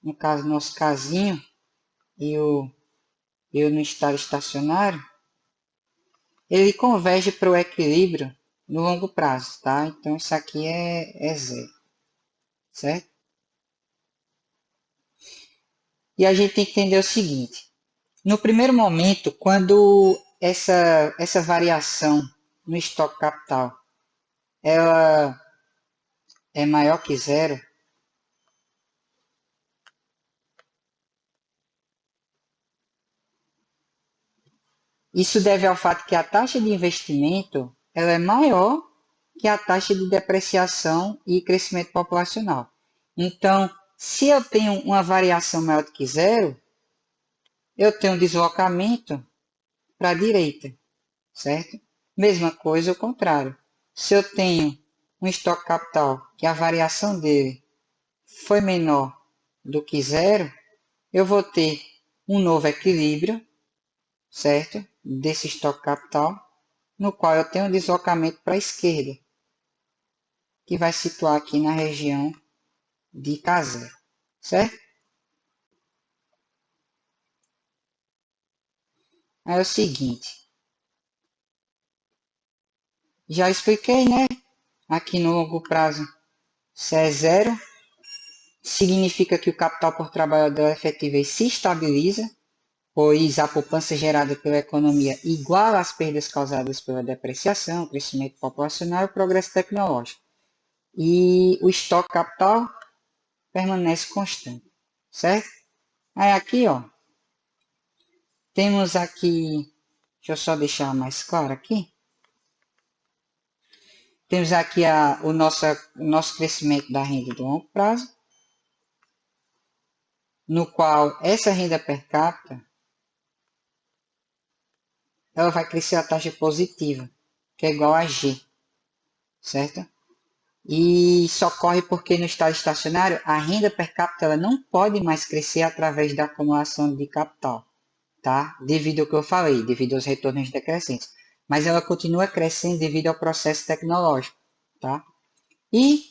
A: no caso, nosso casinho, e eu no estado estacionário, ele converge para o equilíbrio no longo prazo, tá? Então, isso aqui é zero, certo? E a gente tem que entender o seguinte. No primeiro momento, quando essa variação no estoque capital ela é maior que zero, isso deve ao fato que a taxa de investimento ela é maior que a taxa de depreciação e crescimento populacional. Então, se eu tenho uma variação maior do que zero, eu tenho um deslocamento para a direita, certo? Mesma coisa o contrário. Se eu tenho um estoque capital que a variação dele foi menor do que zero, eu vou ter um novo equilíbrio, certo? Desse estoque capital, no qual eu tenho um deslocamento para a esquerda, que vai situar aqui na região de K0, certo? Aí é o seguinte, já expliquei, né? Aqui no longo prazo, se é zero, significa que o capital por trabalhador efetivo se estabiliza, pois a poupança gerada pela economia iguala às perdas causadas pela depreciação, crescimento populacional e progresso tecnológico. E o estoque capital permanece constante, certo? Aí aqui, ó, temos aqui, deixa eu só deixar mais claro aqui, temos aqui o nosso crescimento da renda de longo prazo, no qual essa renda per capita ela vai crescer a taxa positiva, que é igual a G, certo? E isso ocorre porque no estado estacionário a renda per capita ela não pode mais crescer através da acumulação de capital, tá? Devido ao que eu falei, devido aos retornos decrescentes. Mas ela continua crescendo devido ao processo tecnológico, tá? E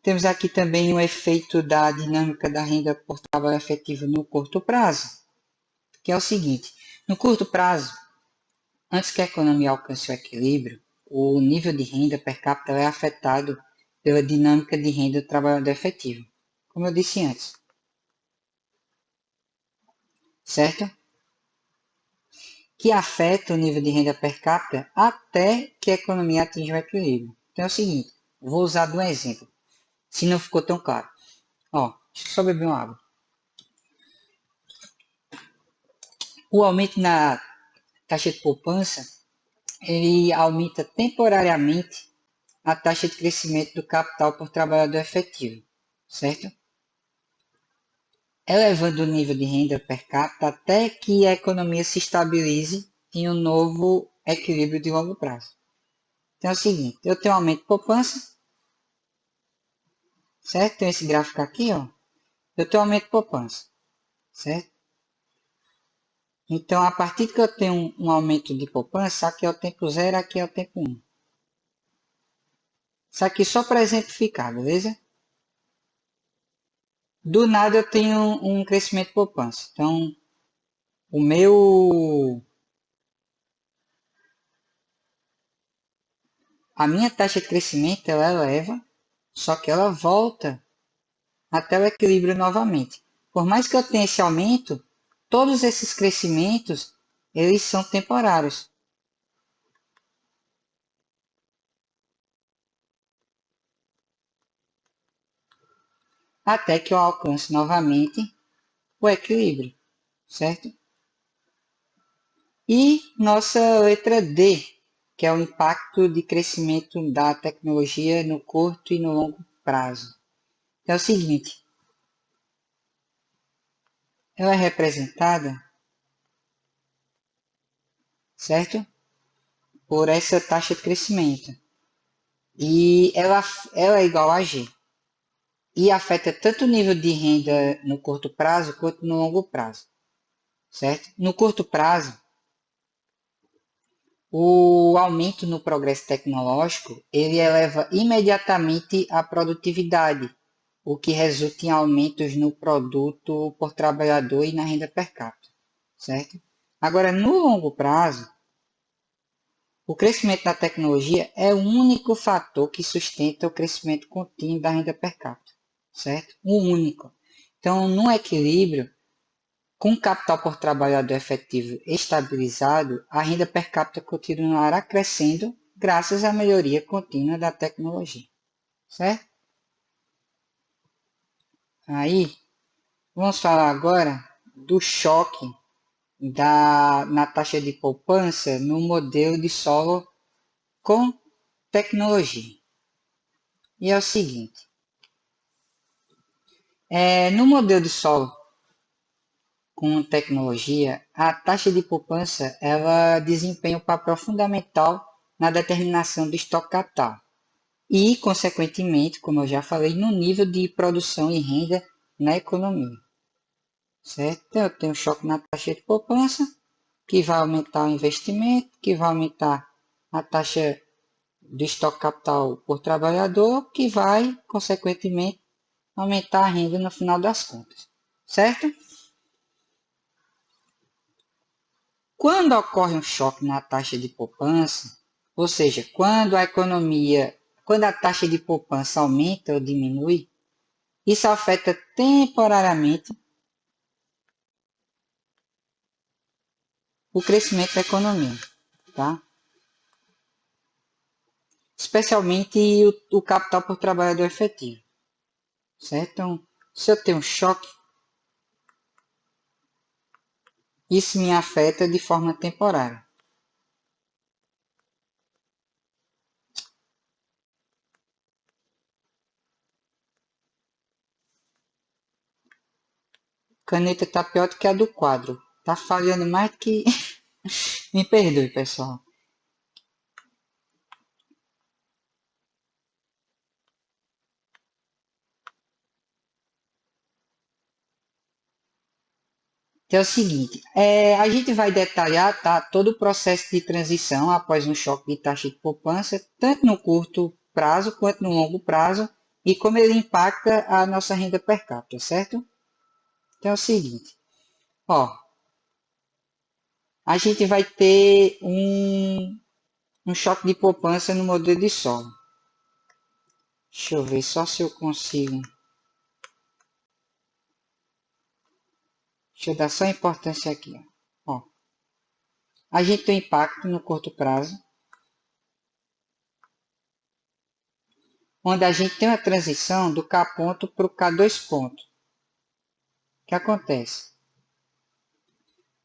A: temos aqui também o efeito da dinâmica da renda por trabalho efetivo no curto prazo, que é o seguinte: no curto prazo, antes que a economia alcance o equilíbrio, o nível de renda per capita é afetado pela dinâmica de renda do trabalhador efetivo, como eu disse antes, certo? Que afeta o nível de renda per capita até que a economia atinja o equilíbrio. Então é o seguinte, vou usar de um exemplo, se não ficou tão claro. Ó, deixa eu só beber uma água. O aumento na taxa de poupança, ele aumenta temporariamente a taxa de crescimento do capital por trabalhador efetivo, certo? Elevando o nível de renda per capita até que a economia se estabilize em um novo equilíbrio de longo prazo. Então é o seguinte, eu tenho um aumento de poupança, certo? Tem esse gráfico aqui, ó. Eu tenho um aumento de poupança, certo? Então, a partir que eu tenho um aumento de poupança, aqui é o tempo zero, aqui é o tempo 1. Isso aqui só para exemplificar, beleza? Do nada eu tenho um crescimento de poupança. Então, o meu... A minha taxa de crescimento, ela eleva, só que ela volta até o equilíbrio novamente. Por mais que eu tenha esse aumento, todos esses crescimentos, eles são temporários. Até que eu alcance novamente o equilíbrio, certo? E nossa letra D, que é o impacto de crescimento da tecnologia no curto e no longo prazo. É o seguinte, ela é representada, certo? Por essa taxa de crescimento. E ela é igual a G. E afeta tanto o nível de renda no curto prazo quanto no longo prazo, certo? No curto prazo, o aumento no progresso tecnológico, ele eleva imediatamente a produtividade, o que resulta em aumentos no produto por trabalhador e na renda per capita, certo? Agora, no longo prazo, o crescimento da tecnologia é o único fator que sustenta o crescimento contínuo da renda per capita, certo? O único. Então, no equilíbrio, com capital por trabalhador efetivo estabilizado, a renda per capita continuará crescendo graças à melhoria contínua da tecnologia, certo? Aí, vamos falar agora do choque na taxa de poupança no modelo de solo com tecnologia. E é o seguinte, no modelo de solo com tecnologia, a taxa de poupança ela desempenha um papel fundamental na determinação do estoque capital e, consequentemente, como eu já falei, no nível de produção e renda na economia. Certo? Então, eu tenho choque na taxa de poupança, que vai aumentar o investimento, que vai aumentar a taxa de estoque capital por trabalhador, que vai, consequentemente, aumentar a renda no final das contas. Certo? Quando ocorre um choque na taxa de poupança, ou seja, quando a taxa de poupança aumenta ou diminui, isso afeta temporariamente o crescimento da economia, tá? Especialmente o capital por trabalhador efetivo, certo? Então, se eu tenho um choque, isso me afeta de forma temporária. Caneta tá pior do que a do quadro. Tá falhando mais que... Me perdoe, pessoal. Então é o seguinte, a gente vai detalhar, tá, todo o processo de transição após um choque de taxa de poupança, tanto no curto prazo quanto no longo prazo, e como ele impacta a nossa renda per capita, certo? Então é o seguinte, ó, a gente vai ter um choque de poupança no modelo de solo. Deixa eu ver só se eu consigo. Deixa eu dar só importância aqui. Ó. A gente tem impacto no curto prazo, onde a gente tem uma transição do K ponto para o K2 ponto. O que acontece?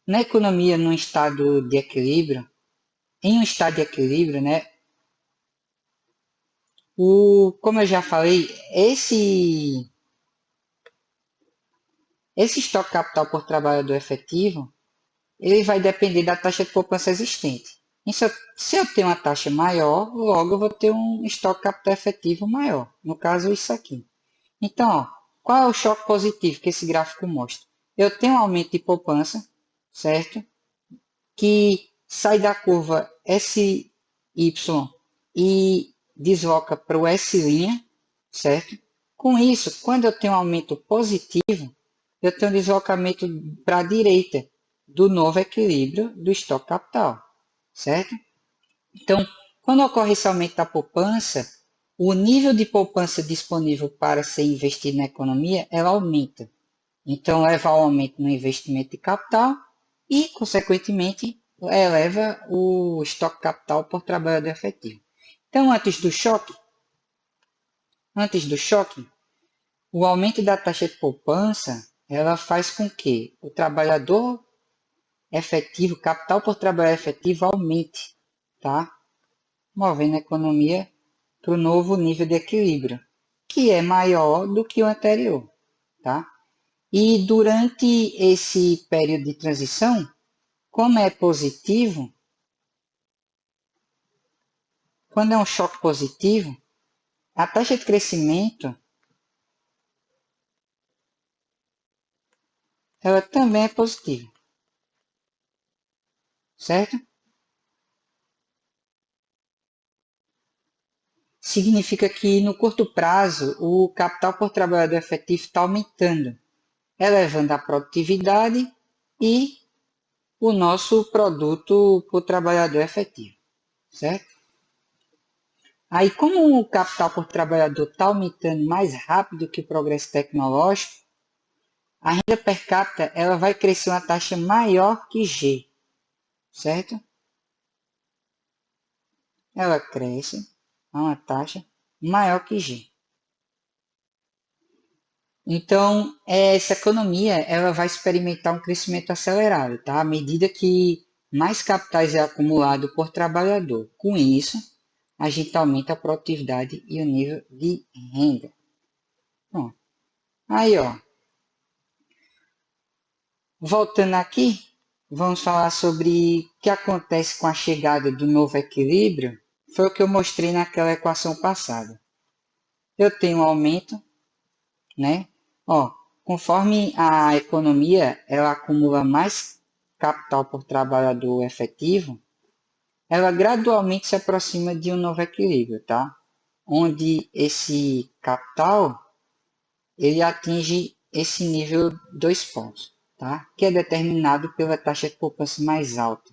A: Na economia, num estado de equilíbrio, em um estado de equilíbrio, né? Como eu já falei, esse estoque capital por trabalhador efetivo, ele vai depender da taxa de poupança existente. E se eu tenho uma taxa maior, logo eu vou ter um estoque capital efetivo maior. No caso, isso aqui. Então, ó, qual é o choque positivo que esse gráfico mostra? Eu tenho um aumento de poupança, certo? Que sai da curva SY e desloca para o S', certo? Com isso, quando eu tenho um aumento positivo, eu tenho um deslocamento para a direita do novo equilíbrio do estoque capital, certo? Então, quando ocorre esse aumento da poupança, o nível de poupança disponível para ser investido na economia, ela aumenta. Então, leva ao aumento no investimento de capital e, consequentemente, eleva o estoque capital por trabalhador efetivo. Então, antes do choque, o aumento da taxa de poupança, ela faz com que o trabalhador efetivo, capital por trabalhador efetivo aumente, tá? Movendo a economia para o novo nível de equilíbrio, que é maior do que o anterior, tá? E durante esse período de transição, como é positivo, quando é um choque positivo, a taxa de crescimento ela também é positiva, certo? Significa que no curto prazo o capital por trabalhador efetivo está aumentando, elevando a produtividade e o nosso produto por trabalhador efetivo, certo? Aí, como o capital por trabalhador está aumentando mais rápido que o progresso tecnológico, a renda per capita ela vai crescer uma taxa maior que G, certo? Ela cresce a uma taxa maior que G. Então, essa economia ela vai experimentar um crescimento acelerado, tá? À medida que mais capitais é acumulado por trabalhador. Com isso, a gente aumenta a produtividade e o nível de renda. Bom, aí, ó, voltando aqui, vamos falar sobre o que acontece com a chegada do novo equilíbrio. Foi o que eu mostrei naquela equação passada. Eu tenho um aumento, né? Ó, conforme a economia ela acumula mais capital por trabalhador efetivo, ela gradualmente se aproxima de um novo equilíbrio, tá? Onde esse capital ele atinge esse nível 2 pontos, tá? Que é determinado pela taxa de poupança mais alta.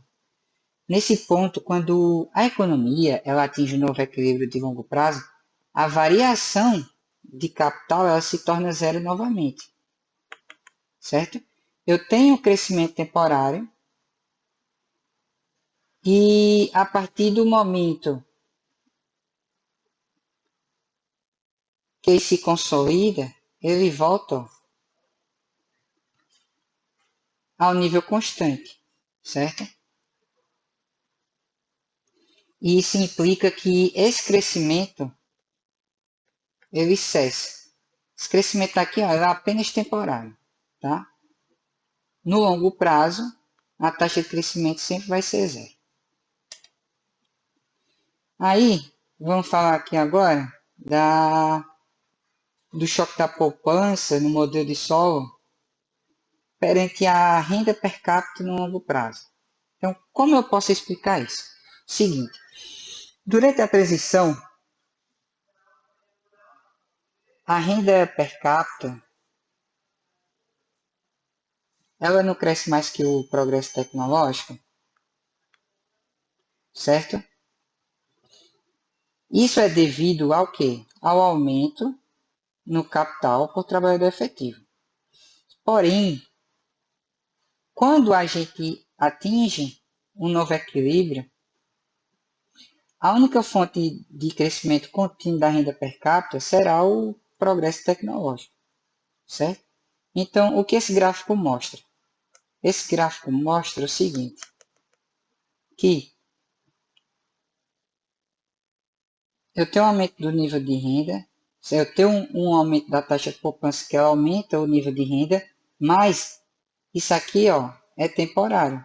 A: Nesse ponto, quando a economia ela atinge um novo equilíbrio de longo prazo, a variação de capital ela se torna zero novamente, certo? Eu tenho um crescimento temporário e a partir do momento que ele se consolida, ele volta ao nível constante, certo? E isso implica que esse crescimento ele cessa. Esse crescimento aqui ó, é apenas temporário, tá? No longo prazo, a taxa de crescimento sempre vai ser zero. Aí, vamos falar aqui agora do choque da poupança no modelo de solo. perante a renda per capita no longo prazo. Então, como eu posso explicar isso? Seguinte, durante a transição, a renda per capita, ela não cresce mais que o progresso tecnológico, certo? Isso é devido ao quê? Ao aumento no capital por trabalhador efetivo. Porém, quando a gente atinge um novo equilíbrio, a única fonte de crescimento contínuo da renda per capita será o progresso tecnológico, certo? Então, o que esse gráfico mostra? Esse gráfico mostra o seguinte, que eu tenho um aumento do nível de renda, eu tenho um aumento da taxa de poupança que aumenta o nível de renda, mas isso aqui ó, é temporário.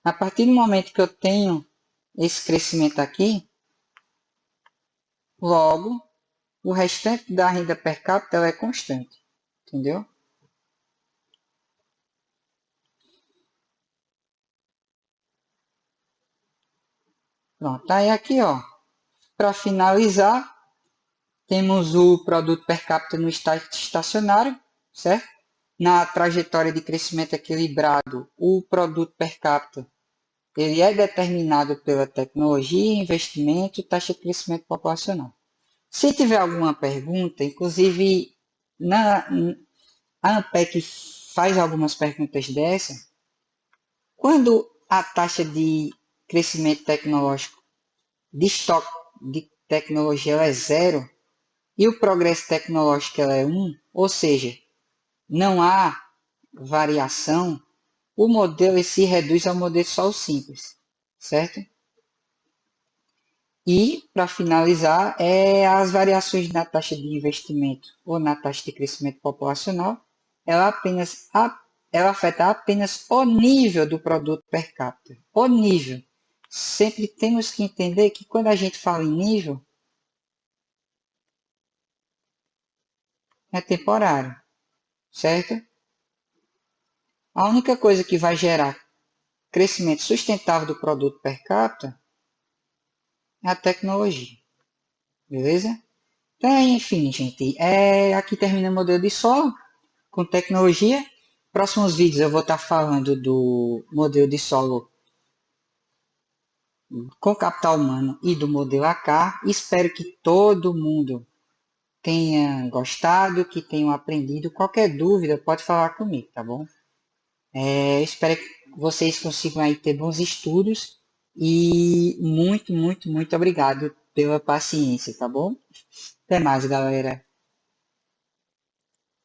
A: A partir do momento que eu tenho esse crescimento aqui, logo, o restante da renda per capita ela é constante, entendeu? Pronto, aí aqui ó, para finalizar, temos o produto per capita no estágio estacionário, certo? Na trajetória de crescimento equilibrado, o produto per capita ele é determinado pela tecnologia, investimento e taxa de crescimento populacional. Se tiver alguma pergunta, inclusive a ANPEC faz algumas perguntas dessa, quando a taxa de crescimento tecnológico de estoque de tecnologia ela é zero e o progresso tecnológico ela é 1, ou seja, não há variação, o modelo se reduz ao modelo só simples, certo? E, para finalizar, as variações na taxa de investimento ou na taxa de crescimento populacional, ela afeta apenas o nível do produto per capita. O nível. Sempre temos que entender que quando a gente fala em nível, é temporário, certo? A única coisa que vai gerar crescimento sustentável do produto per capita é a tecnologia, beleza? Então, enfim, gente, aqui termina o modelo de solo com tecnologia. Próximos vídeos eu vou estar falando do modelo de solo com capital humano e do modelo AK. Espero que todo mundo tenha gostado, que tenham aprendido. Qualquer dúvida pode falar comigo, tá bom? Espero que vocês consigam aí ter bons estudos e muito, muito, muito obrigado pela paciência, tá bom? Até mais, galera.